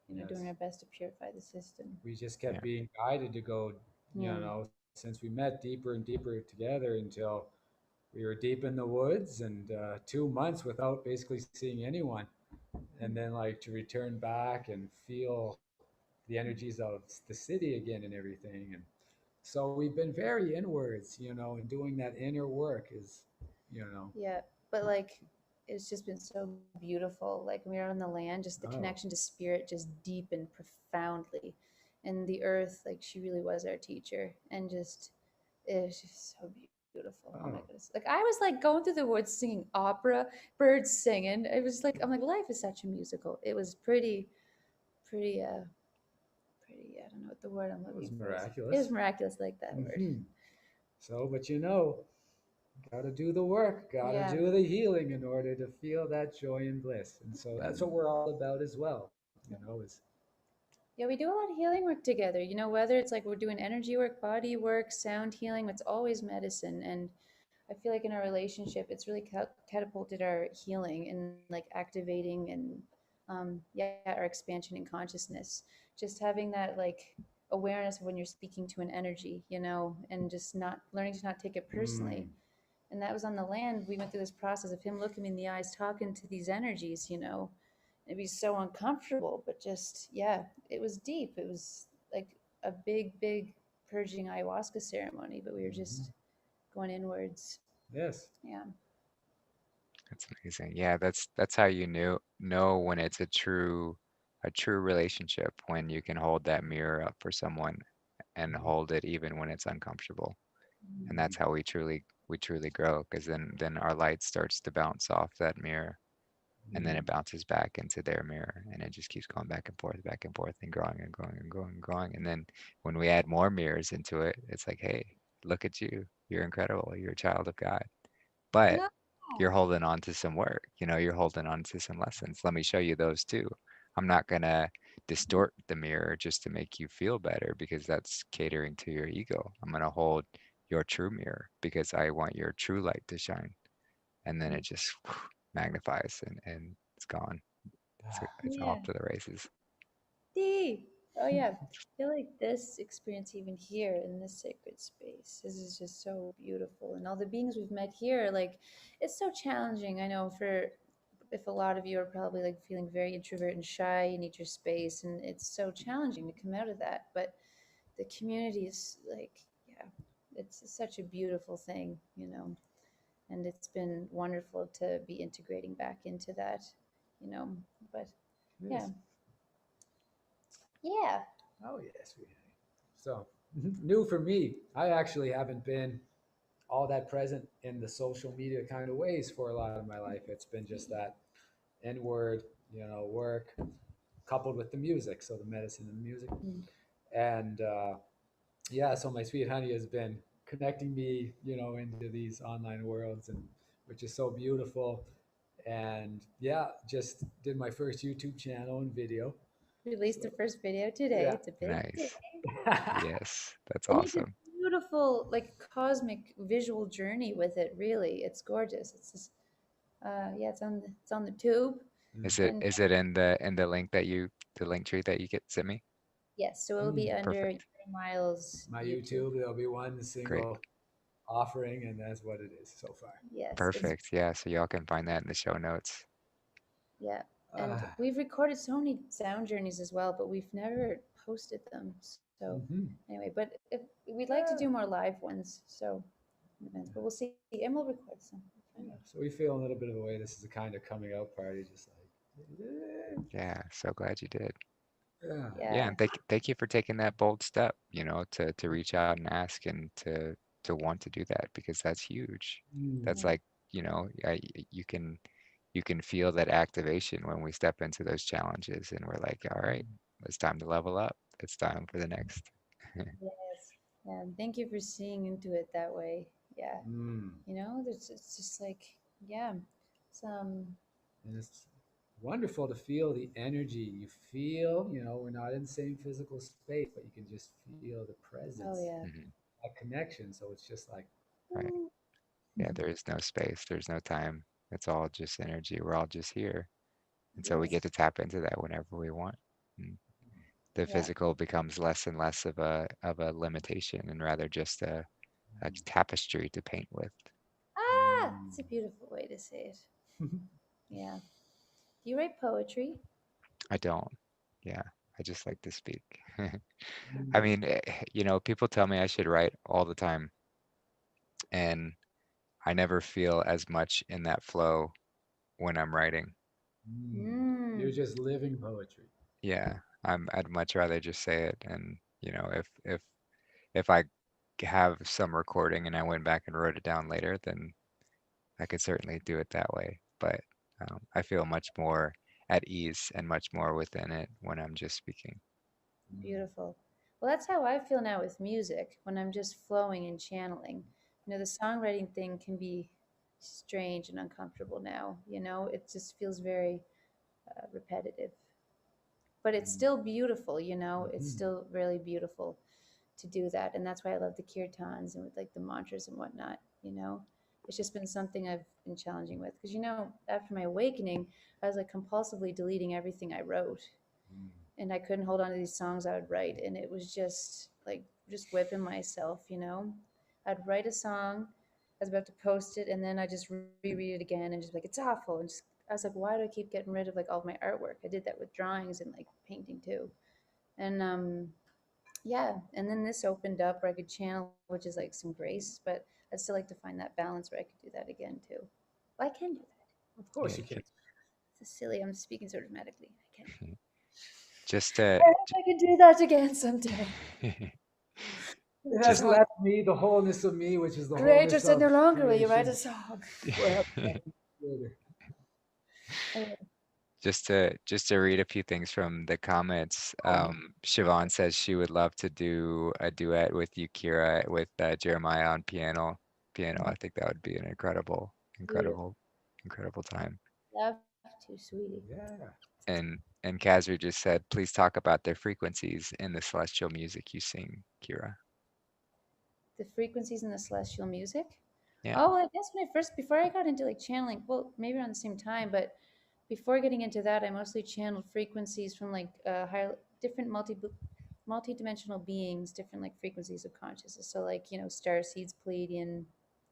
doing Yes. our best to purify the system. We just Yeah, kept being guided to go, Yeah. since we met deeper and deeper together until we were deep in the woods and 2 months without basically seeing anyone. And then, like, to return back and feel the energies of the city again and everything. And so we've been very inwards, and doing that inner work is, you know, Yeah. But like, it's just been so beautiful. Like when we were on the land, just the oh, connection to spirit just deepened profoundly. And the earth, like she really was our teacher. And just, it was just so beautiful. Oh my oh, goodness. Like I was like going through the woods singing opera, birds singing. It was like, I'm like, life is such a musical. It was pretty, pretty, I don't know what the word I'm that was looking for is. It was miraculous. miraculous, like that word. Hmm. So, but got to do the work, got to Yeah. do the healing in order to feel that joy and bliss. And so that's what we're all about as well, is Yeah, we do a lot of healing work together. You know, whether it's like we're doing energy work, body work, sound healing, it's always medicine. And I feel like in our relationship, it's really catapulted our healing and like activating and yeah, our expansion in consciousness. Just having that like awareness of when you're speaking to an energy, you know, and just not learning to not take it personally. Mm. And that was on the land. We went through this process of him looking me in the eyes, talking to these energies, you know. It'd be so uncomfortable, but just, yeah, it was deep. It was like a big, big purging ayahuasca ceremony, but we were Mhm. just going inwards. Yes. Yeah. That's amazing. Yeah, that's how you know when it's a true relationship, when you can hold that mirror up for someone and Mhm. hold it even when it's uncomfortable. And Mm. that's how we truly grow, because then our light starts to bounce off that mirror, and then Mhm. it bounces back into their mirror, and it just keeps going back and forth and growing and growing and growing and growing. And then when we add more mirrors into it, it's like, hey, look at you. You're incredible. You're a child of God. But No. you're holding on to some work, you're holding on to some lessons. Let me show you those too. I'm not gonna distort the mirror just to make you feel better, because that's catering to your ego. I'm gonna hold your true mirror because I want your true light to shine. And then it just magnifies, and it's gone. It's off Yeah. to the races. Deep. Oh, yeah. I feel like this experience, even here in this sacred space, this is just so beautiful. And all the beings we've met here, like, it's so challenging. I know for if a lot of you are probably like feeling very introvert and shy, you need your space, and it's so challenging to come out of that. But the community is like, yeah, it's such a beautiful thing, you know, and it's been wonderful to be integrating back into that, you know. But yeah, Yes. yeah. Oh, yes, we have. So, new for me. I actually haven't been all that present in the social media kind of ways for a lot of my life. It's been just that inward, work coupled with the music. So, the medicine and the music. Mm. And yeah, so my sweet honey has been connecting me, into these online worlds, and which is so beautiful. And yeah, just did my first YouTube channel and video. Released the So first video today. yeah. It's a big day. Nice. Yes, that's And it's a awesome. beautiful, like cosmic visual journey with it, really. It's gorgeous. It's just yeah, it's on the tube. Is Mm. it And is it in the link that you the link tree that you get sent me? yes, so it'll be Mm. under Perfect. Miles My YouTube. YouTube, there'll be one Great. single offering, and that's what it is so far. Yes, it's Perfect. Yeah, so y'all can find that in the show notes. yeah. And Ah. we've recorded so many sound journeys as well, but we've never posted them. So Mm-hmm. anyway, but if we'd like to do more live ones, so events, but we'll see. And we'll record some. We'll Yeah. find out. So we feel a little bit of a way. This is a kind of coming out party, just like, Yeah, so glad you did. yeah. Yeah, Yeah. and thank you for taking that bold step, to reach out and ask, and to want to do that, because that's huge. Mm. That's Yeah. like, you can feel that activation when we step into those challenges, and we're like, all right, it's time to level up. It's time for the next. Yes. Yeah. And thank you for seeing into it that way. Yeah. Mm. It's just like, yeah, it's And it's wonderful to feel the energy. You feel, we're not in the same physical space, but you can just feel the oh presence, yeah. Mhm. that connection. So it's just like, Right. Ooh. Yeah, there is no space, there's no time. It's all just energy. We're all just here. And so we Yes. get to tap into that whenever we want. And the Yeah. physical becomes less and less of a limitation, and rather just a tapestry to paint with. Ah, mm. it's a beautiful way to say it. Yeah. Do you write poetry? I don't. Yeah, I just like to speak. I Mm. mean, people tell me I should write all the time, and I never feel as much in that flow when I'm writing. Mm. You're Mm. just living poetry. Yeah, I'd much rather just say it. And if I have some recording and I went back and wrote it down later, then I could certainly do it that way. But I feel much more at ease and much more within it when I'm just speaking. Mm. Beautiful. Well, that's how I feel now with music when I'm just flowing and channeling. The songwriting thing can be strange and uncomfortable now. It just feels very repetitive. but it's still beautiful, you know, it's Mhm. still really beautiful to do that. And that's why I love the kirtans and with like the mantras and whatnot, you know. It's just been something I've been challenging with because, you know, after my awakening, I was like compulsively deleting everything I wrote, Mm. and I couldn't hold on to these songs I would write. And it was just like just whipping myself, you know. I'd write a song, I was about to post it, and then I just reread it again and just be like, it's awful. And just, I was like, why do I keep getting rid of like all of my artwork? I did that with drawings and like painting too. And yeah, and then this opened up where I could channel, which is like some grace, but I'd still like to find that balance where I could do that again too. Well, I can do that. Of course Yeah, you can. It's silly. I'm speaking so dramatically. I can. just I hope I can do that again someday. It just hasn't left me the wholeness of me, which is the Greater wholeness said no of longer will you write a creation. song. Forever later. Anyway, just to read a few things from the comments. Siobhan says she would love to do a duet with you, Kira, with Jeremiah on piano. I think that would be an beautiful. incredible time. Love to, sweetie. Yeah. And Kazri just said, please talk about the frequencies in the celestial music you sing, Kira. The frequencies in the celestial music. Yeah. Oh, well, I guess when I first, before I got into like channeling, well, maybe around the same time, but before getting into that, I mostly channeled frequencies from like higher, different multi-dimensional beings, different like frequencies of consciousness. So like, you know, star seeds, Pleiadian,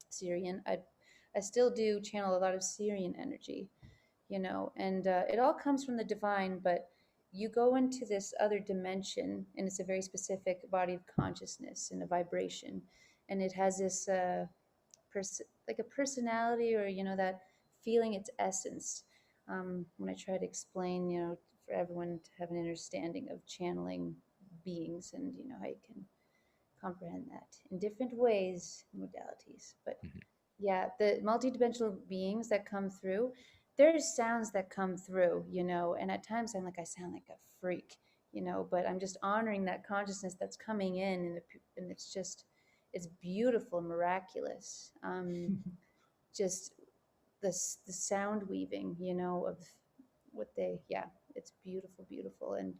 Syrian. I still do channel a lot of Syrian energy, you know, and it all comes from the divine, but you go into this other dimension, and it's a very specific body of consciousness and a vibration, and it has this like a personality, or you know, that feeling, its essence. When I try to explain, you know, for everyone to have an understanding of channeling beings, and you know how you can comprehend that in different ways, modalities. But Mhm. yeah, the multidimensional beings that come through, there's sounds that come through, you know, and at times I'm like, I sound like a freak, you know, but I'm just honoring that consciousness that's coming in, and it's just, it's beautiful and miraculous. Just the sound weaving, you know, of what they, yeah, it's beautiful, beautiful, and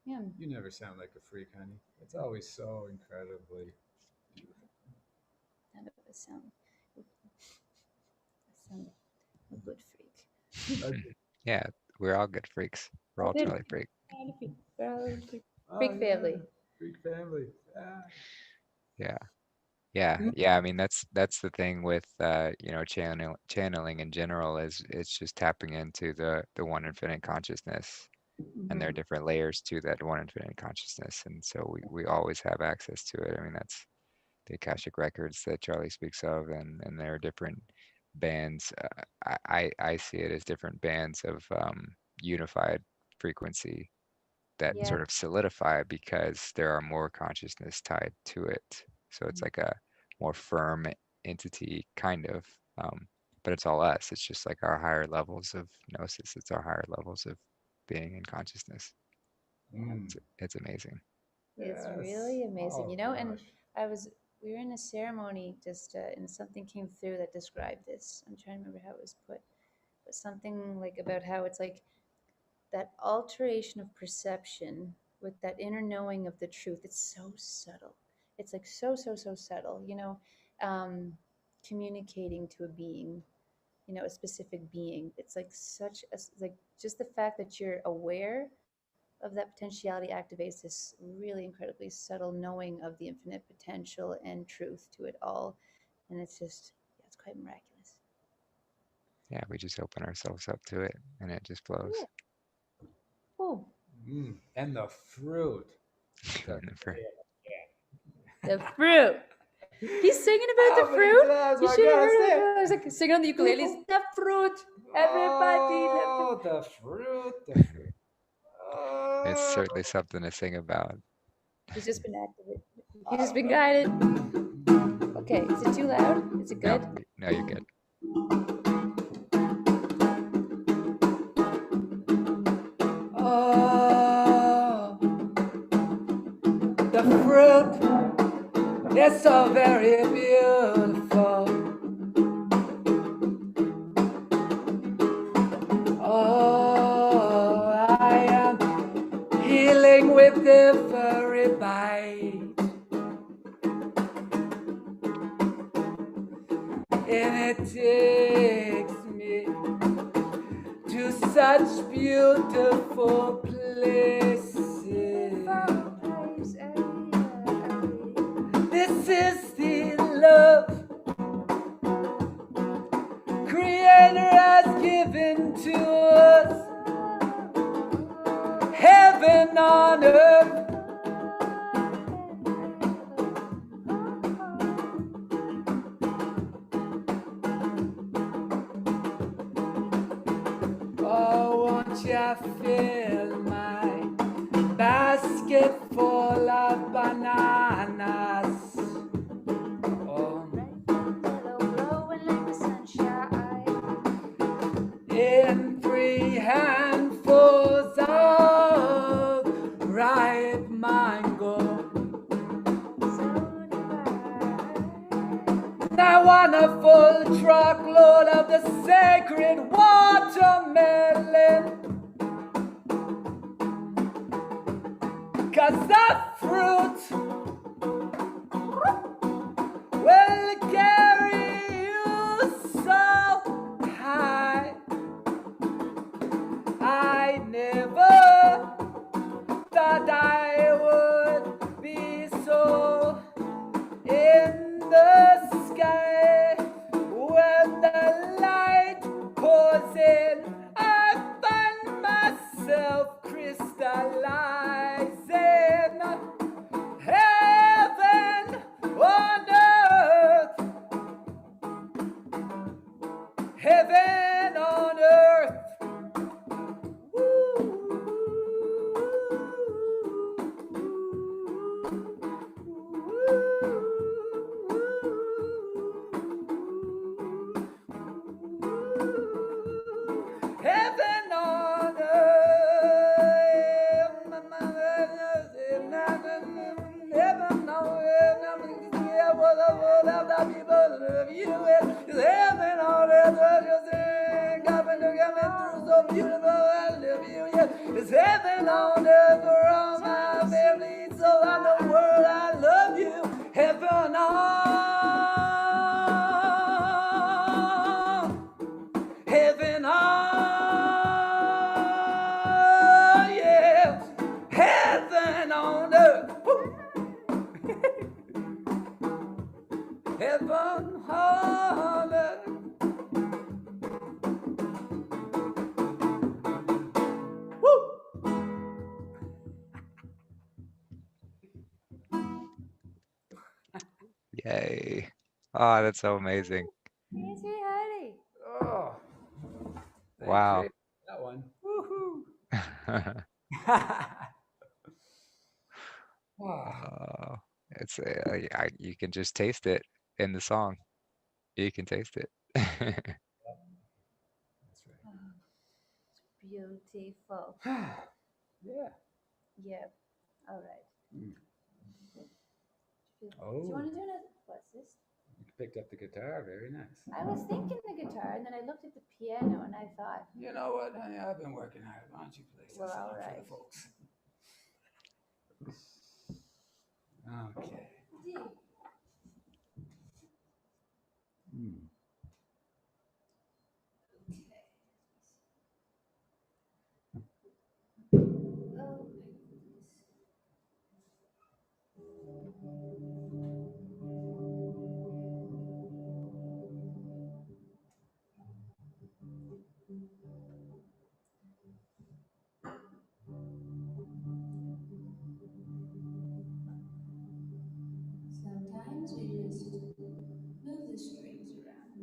yeah, You never sound like a freak, honey. It's always so incredibly beautiful. none of us sound a good freak. Okay. Yeah, we're all good freaks. We're A all good totally freak. freak. We're all a Oh freak yeah, family. freak family. Ah. Yeah. Yeah. I mean, that's the thing with channeling in general is it's just tapping into the one infinite consciousness, and there are Hmm. different layers to that one infinite consciousness, and so we always have access to it. I mean, that's the Akashic records that Charlie speaks of, and there are different bands. I see it as different bands of unified frequency that Yeah. sort of solidify because there are more consciousness tied to it. So it's like a more firm entity, kind of. But it's all us. It's just like our higher levels of gnosis. It's our higher levels of being in consciousness. Yeah. Mm. It's amazing. It's Yes. really amazing, Oh you know. And gosh. we were in a ceremony just, and something came through that described this. I'm trying to remember how it was put, but something like about how it's like that alteration of perception with that inner knowing of the truth. It's so subtle. It's like so subtle, you know, um, communicating to a being, you know, a specific being. It's like such a, like just the fact that you're aware of that potentiality activates this really incredibly subtle knowing of the infinite potential and truth to it all. And it's just, yeah, it's quite miraculous. Yeah, we just open ourselves up to it, and it just flows. Yeah. Oh, And the fruit. The For- the fruit. He's singing about How the many fruit. times You I should have gotta heard say it? it. I was like singing on the ukulele. It's the fruit. Everybody love the. Oh, the fruit, the fruit. it's Oh. certainly something to sing about. He's just been activated. He's just been guided. Okay, is it too loud? Is it No, good? no, you're good. Oh, the fruit is so very beautiful. Oh, I am and it takes me to such beautiful places. This is the love Creator has given to us. Heaven on earth. Oh, won't you fill my basket full of bananas? In 3 handfuls of ripe mango. I want a full truckload of the sacred watermelon. 'Cause the fruit will carry you so high. I never thought I would be so in the sky. When the light pours in, I find myself crystallizing. Heaven on earth. Heaven on earth. Heaven on earth. Heaven on earth. Yeah, what the people love you. Heaven on earth. Carpenter coming through so beautiful. I love you. Yeah, it's heaven on earth for all my family. So I the world I love you. Heaven on. Heaven on, yeah, heaven on earth. Heaven on earth. Woo! Yay. Oh, that's so amazing. Easy, Hardy. Oh, thanks, Wow. Ray. That one. Woohoo! Oh, it's you can just taste it in the song. You can taste it. That's right. Beautiful. Yeah. Yep. All right. Mm. Do Oh. you want to do another? What's this? You picked up the guitar. Very nice. I was thinking the guitar, and then I looked at the piano, and I thought, You know what, honey? I've been working hard. Why don't you play some Well, song all for right. the folks? Okay. Mm. oh, Sometimes we just move the strings around.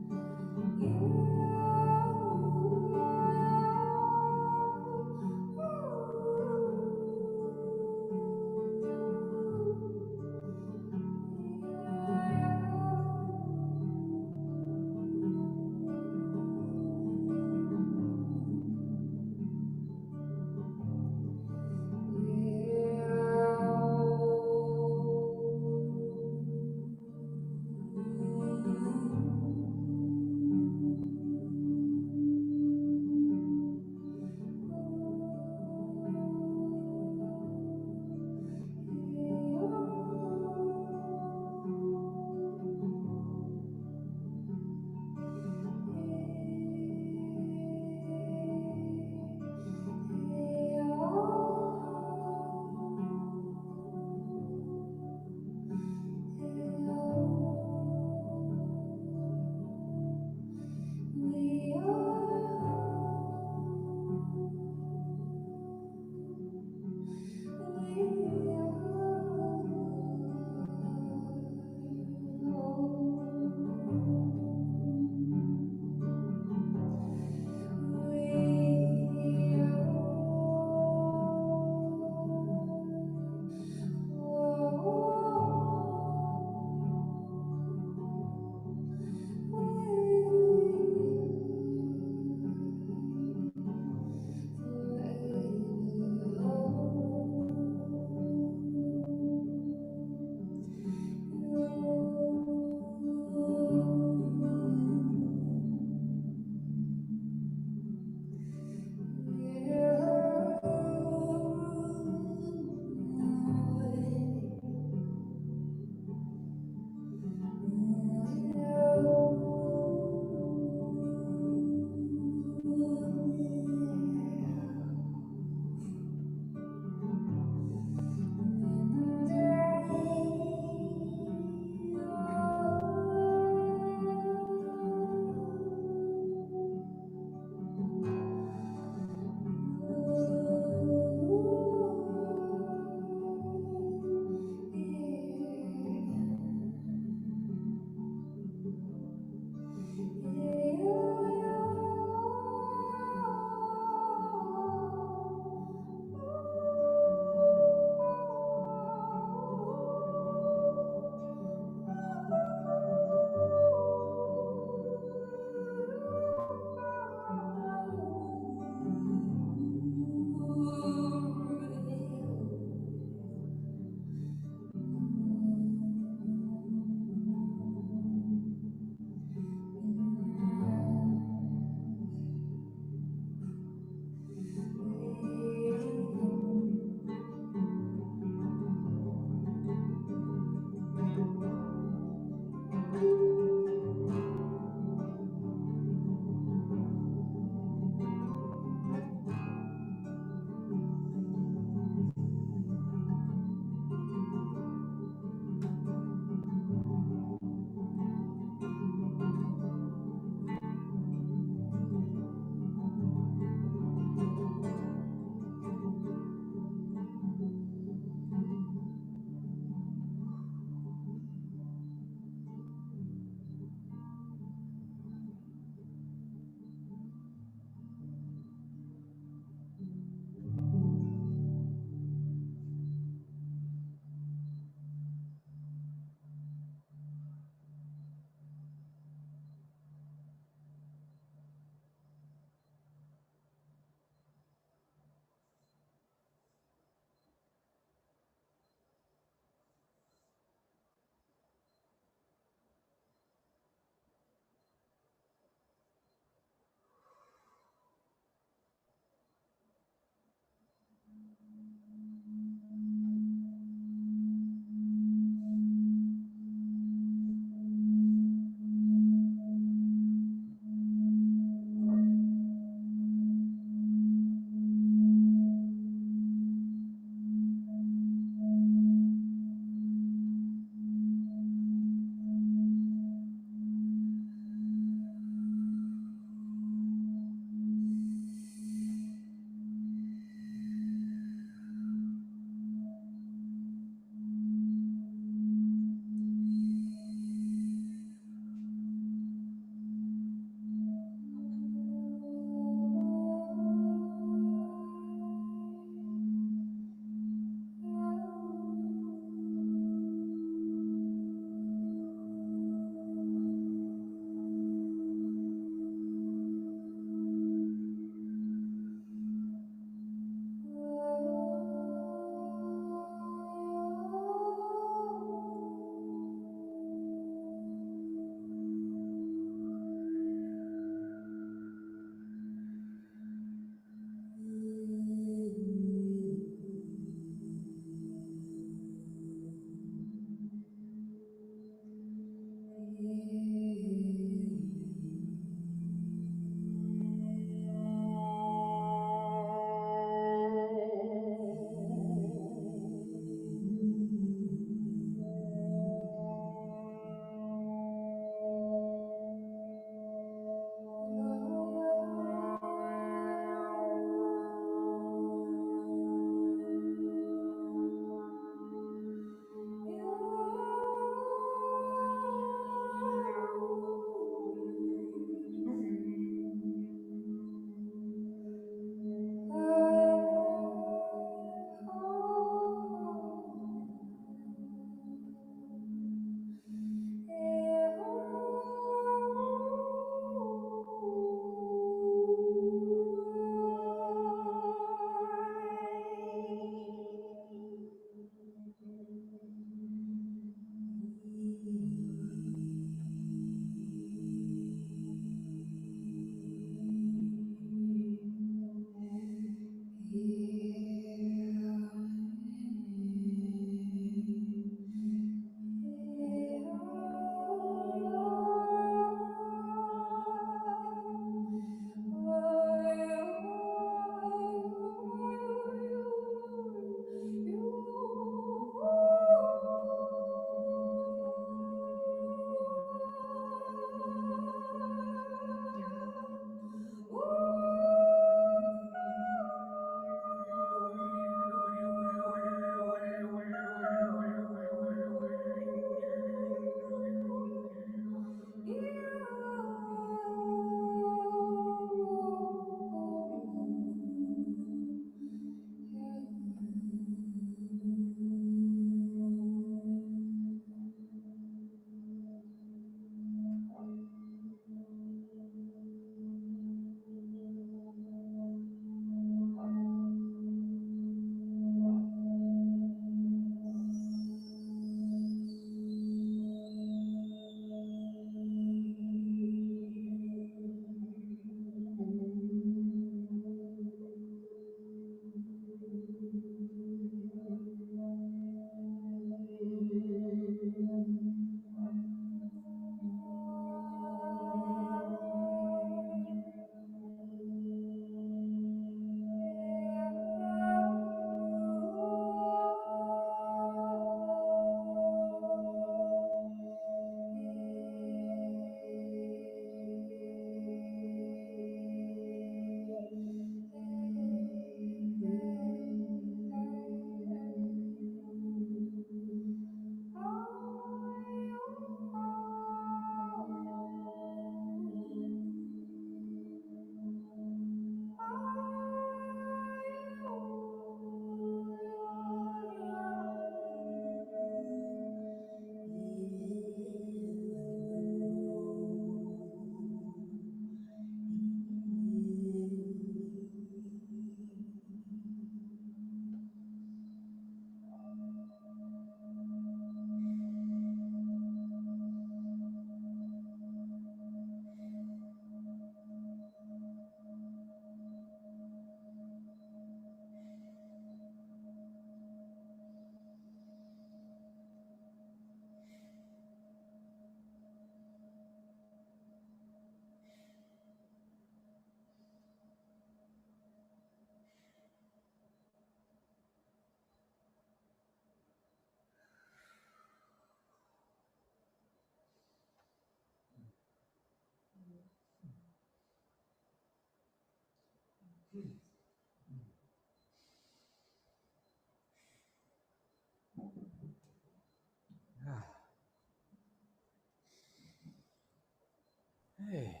Hey.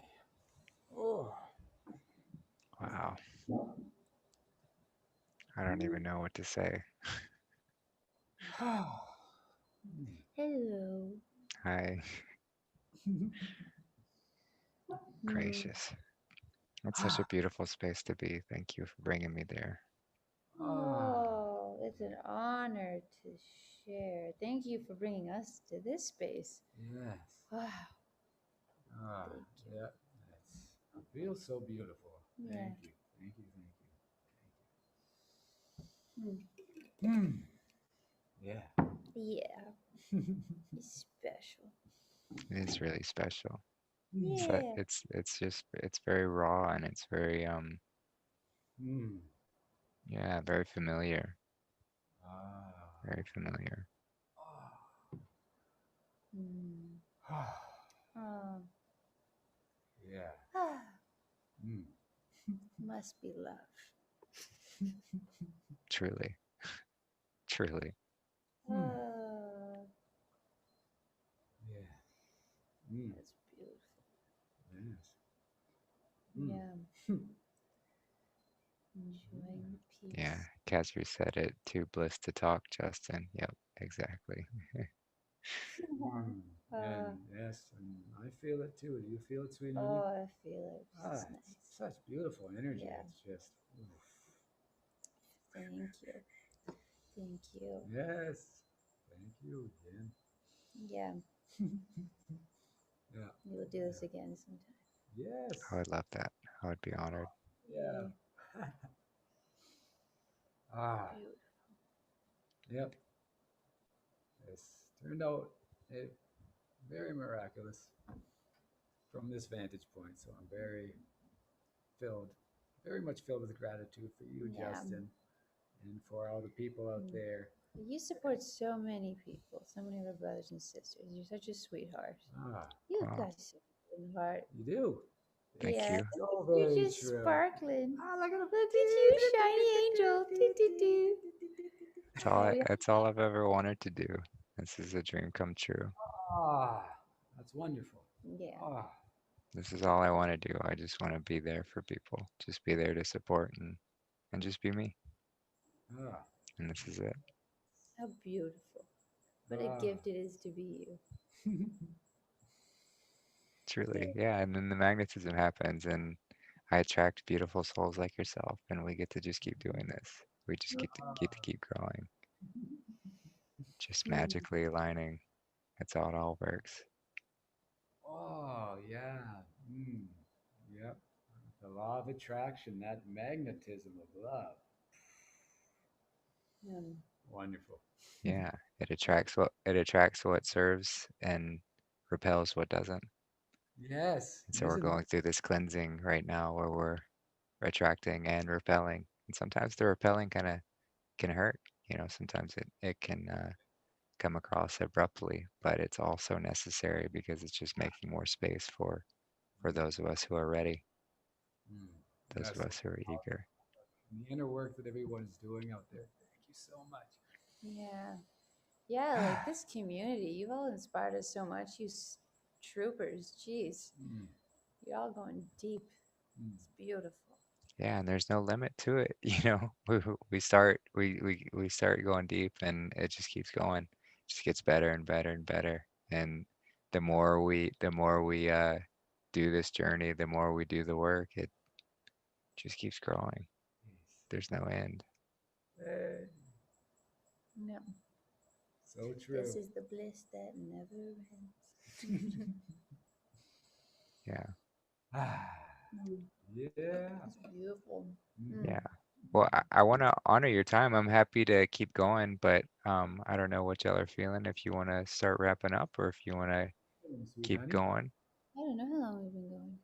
Oh. Wow. I don't even know what to say. Hello. Hi, Mm. gracious. It's such a beautiful space to be. Thank you for bringing me there. Ah. Oh, it's an honor to share. Thank you for bringing us to this space. Yes. Wow. Ah. Thank you. Yeah. It feels so beautiful. Yeah. Thank you. Thank you. Thank Mm. you. Hmm. Yeah. Yeah. It's special. It is really special. Hmm. It's that Yeah. it's very raw and it's very Hmm. yeah, very familiar. Ah. Very familiar. Mm. Ah. Oh. Yeah. Ah. Hmm. Must be love. Truly. Truly. Hmm. Oh, Yeah. Hmm. that's beautiful. Yes. Hmm. Yeah. Enjoying the Yeah. peace. Casper said it. Too bliss to talk, Justin. Yep, exactly. Hmm. Uh, And yes, and I feel it too. Do you feel it, sweet honey? oh, I feel it. Ah, It's it's nice. such beautiful energy. Yeah. It's just, oof. Thank you. Thank you. Yes. Thank you again. Yeah. Yeah. We will do this again sometime. Yes. I would love that. I would be honored. Yeah. Yeah. Ah. Beautiful. Yep. It's turned out very miraculous from this vantage point. So I'm filled, very much filled with gratitude for you, Yeah. Justin, and for all the people out Mm. there. You support so many people, so many of our brothers and sisters. You're such a sweetheart. Ah, You've Wow. got such a good heart. you do. Thank Yeah. you. So You're very just true. sparkling. Ah, look at him. Look at you, shiny angel. Do, do, do. Oh, yeah. That's all I've ever wanted to do. This is a dream come true. Ah, that's wonderful. Yeah. Ah, This is all I want to do. I just want to be there for people. Just be there to support and just be me. ah, And this is it. How beautiful. What a ah. gift it is to be you. Truly. Yeah. And then the magnetism happens and I attract beautiful souls like yourself and we get to just keep doing this. We just get to keep growing. Just Mm. magically aligning. That's how it all works. Oh, yeah. Mm. Yep. The law of attraction, that magnetism of love. Um, Wonderful. Yeah. It attracts what serves and repels what doesn't. Yes, And so we're isn't it? going through this cleansing right now where we're attracting and repelling. And sometimes the repelling kind of can hurt. Sometimes it can come across abruptly, but it's also necessary because it's just making more space for those of us who are ready, Mm. those of Yes, us who are eager. the inner work that everyone's doing out there. Thank you so much. yeah. Yeah, like this community, you've all inspired us so much. Troopers, jeez. Mm, You're all going deep. mm. It's beautiful. Yeah, and there's no limit to it. We start going deep, and it just keeps going. It just gets better and better and better. And the more we do this journey, the more we do the work, it just keeps growing. There's no end. Hey, No, so this true. is the bliss that never ends. Yeah, Mm, Yeah. it's beautiful. Mm. Mm. yeah. Well, I want to honor your time. I'm happy to keep going, but I don't know what y'all are feeling. If you want to start wrapping up, or if you want to Sweet keep honey. going. I don't know how long we've been going.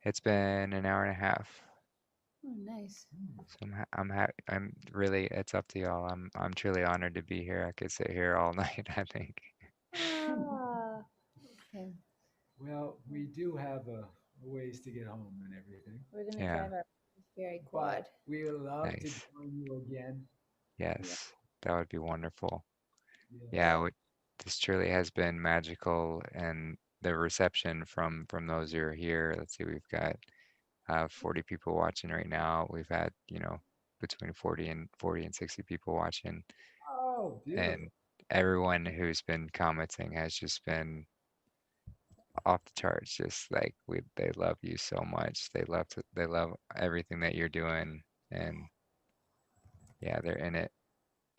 It's been an hour and a half. Oh, nice. So I'm really, it's up to y'all. I'm truly honored to be here. I could sit here all night, I think. Ah, okay. Well, we do have a ways to get home and everything, We're gonna Yeah, drive our ferry but quad. we would love to nice. join you again. Yeah. Yes, that would be wonderful. Yes. Yeah, this truly has been magical and the reception from those who are here. Let's see, we've got 40 people watching right now. We've had, between 40 and 60 people watching, Oh, and beautiful. everyone who's been commenting has just been off the charts. Just like they love you so much. They love everything that you're doing, and yeah, they're in it,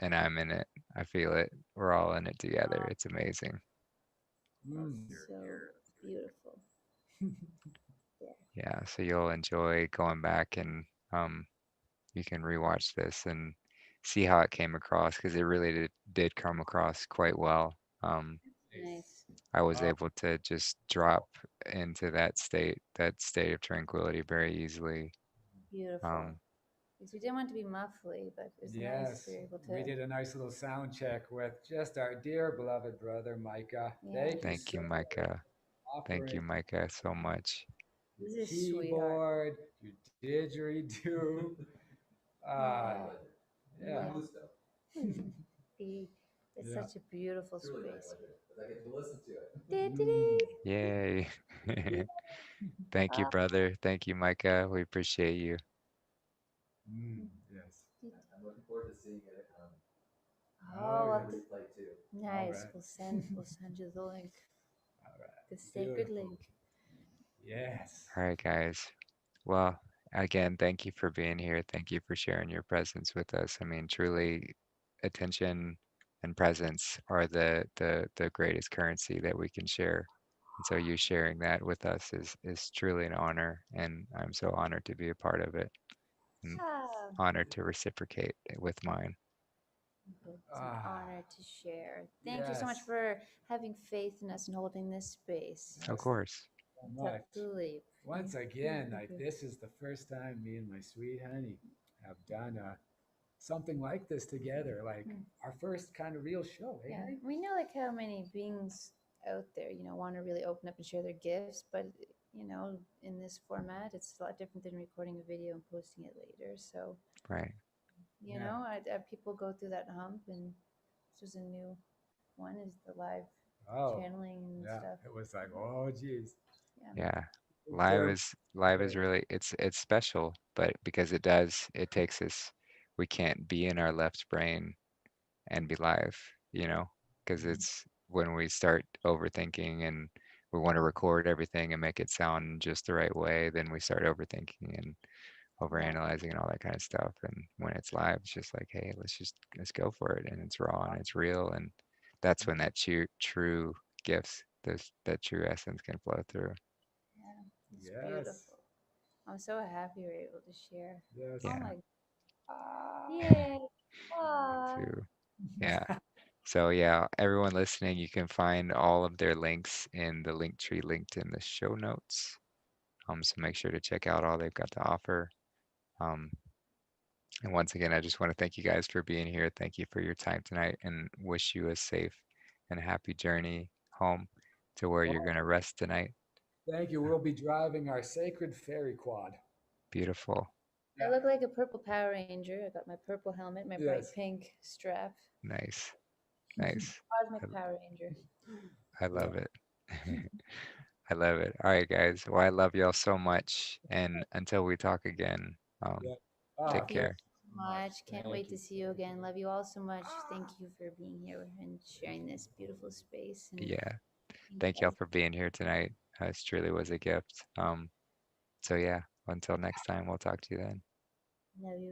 and I'm in it. I feel it. We're all in it together. It's amazing. Mm. So beautiful. Yeah. Yeah, so you'll enjoy going back and you can rewatch this and see how it came across because it really did come across quite well. Nice. I was Oh, able to just drop into that state of tranquility very easily. Beautiful. Um, Because we didn't want to be muffly, but it was nice we yes. were able We to. did a nice little sound check with just our dear beloved brother, Micah. Yeah. Thank you Thank so you, much Micah. for Thank you, offering Micah, so much. your He's a sweetheart. keyboard, your didgeridoo. Uh, Yeah. yeah. Yeah. He, it's Yeah. such a beautiful space. Mm. Yay. Thank you, Ah, brother. Thank you, Micah. We appreciate you. Mm. Yes. oh, Oh, yes. All nice. right. We'll send you the link, All right. the sacred Beautiful. link. Yes. All right, guys. Well, again, thank you for being here. Thank you for sharing your presence with us. I mean, truly, attention and presence are the greatest currency that we can share. And so you sharing that with us is truly an honor, and I'm so honored to be a part of it and Ah, honored to reciprocate it with mine. it's an Ah, honor to share. Thank you so much yes. for having faith in us and holding this space. Of Yes. Thank course. you so Took much. the leap. Once Thank again, like you. this is the first time me and my sweet honey have done something like this together. Like Hmm. our first kind of real show, eh, Yeah, honey? we know like how many beings out there, want to really open up and share their gifts, but in this format, it's a lot different than recording a video and posting it later. So, Right. Yeah. people go through that hump, and this was a new one is the live Oh, channeling and yeah. stuff. It was like, oh, geez. Yeah. Yeah. Live Very, is live is very. really it's special, but because it takes us we can't be in our left brain and be live, because Mhm. it's when we start overthinking and we want to record everything and make it sound just the right way, then we start overthinking and Yeah. overanalyzing and all that kind of stuff. And when it's live, it's just like, hey, let's go for it, and it's raw and it's real, and that's when that true gifts, that true essence can flow through. Yeah. It's Yes. beautiful. I'm so happy we're able to share. Yes. Oh Yeah, my. Ah. Yay. me Ah. too. Yeah. So yeah, everyone listening, you can find all of their links in the link tree linked in the show notes. So make sure to check out all they've got to offer. Um, and once again, I just want to thank you guys for being here. Thank you for your time tonight, and wish you a safe and happy journey home to where you're Well, going to rest tonight. thank you. We'll be driving our sacred fairy quad. Beautiful. I Yeah. look like a purple Power Ranger. I got my purple helmet, my bright Yes. pink strap. Nice. Nice. Cosmic I, Power Ranger. I Yeah. love it. I love it. All right, guys. Well, I love y'all so much. And until we talk again, Yeah. take Ah, Thank you thank care. you so so much. much. Can't Thank wait you. to see you again. Love you all so much. Thank you for being here and sharing this beautiful space. And Yeah. thank you Thank y'all guys. for being here tonight. This truly was a gift. So yeah, until next time, we'll talk to you then. Love you.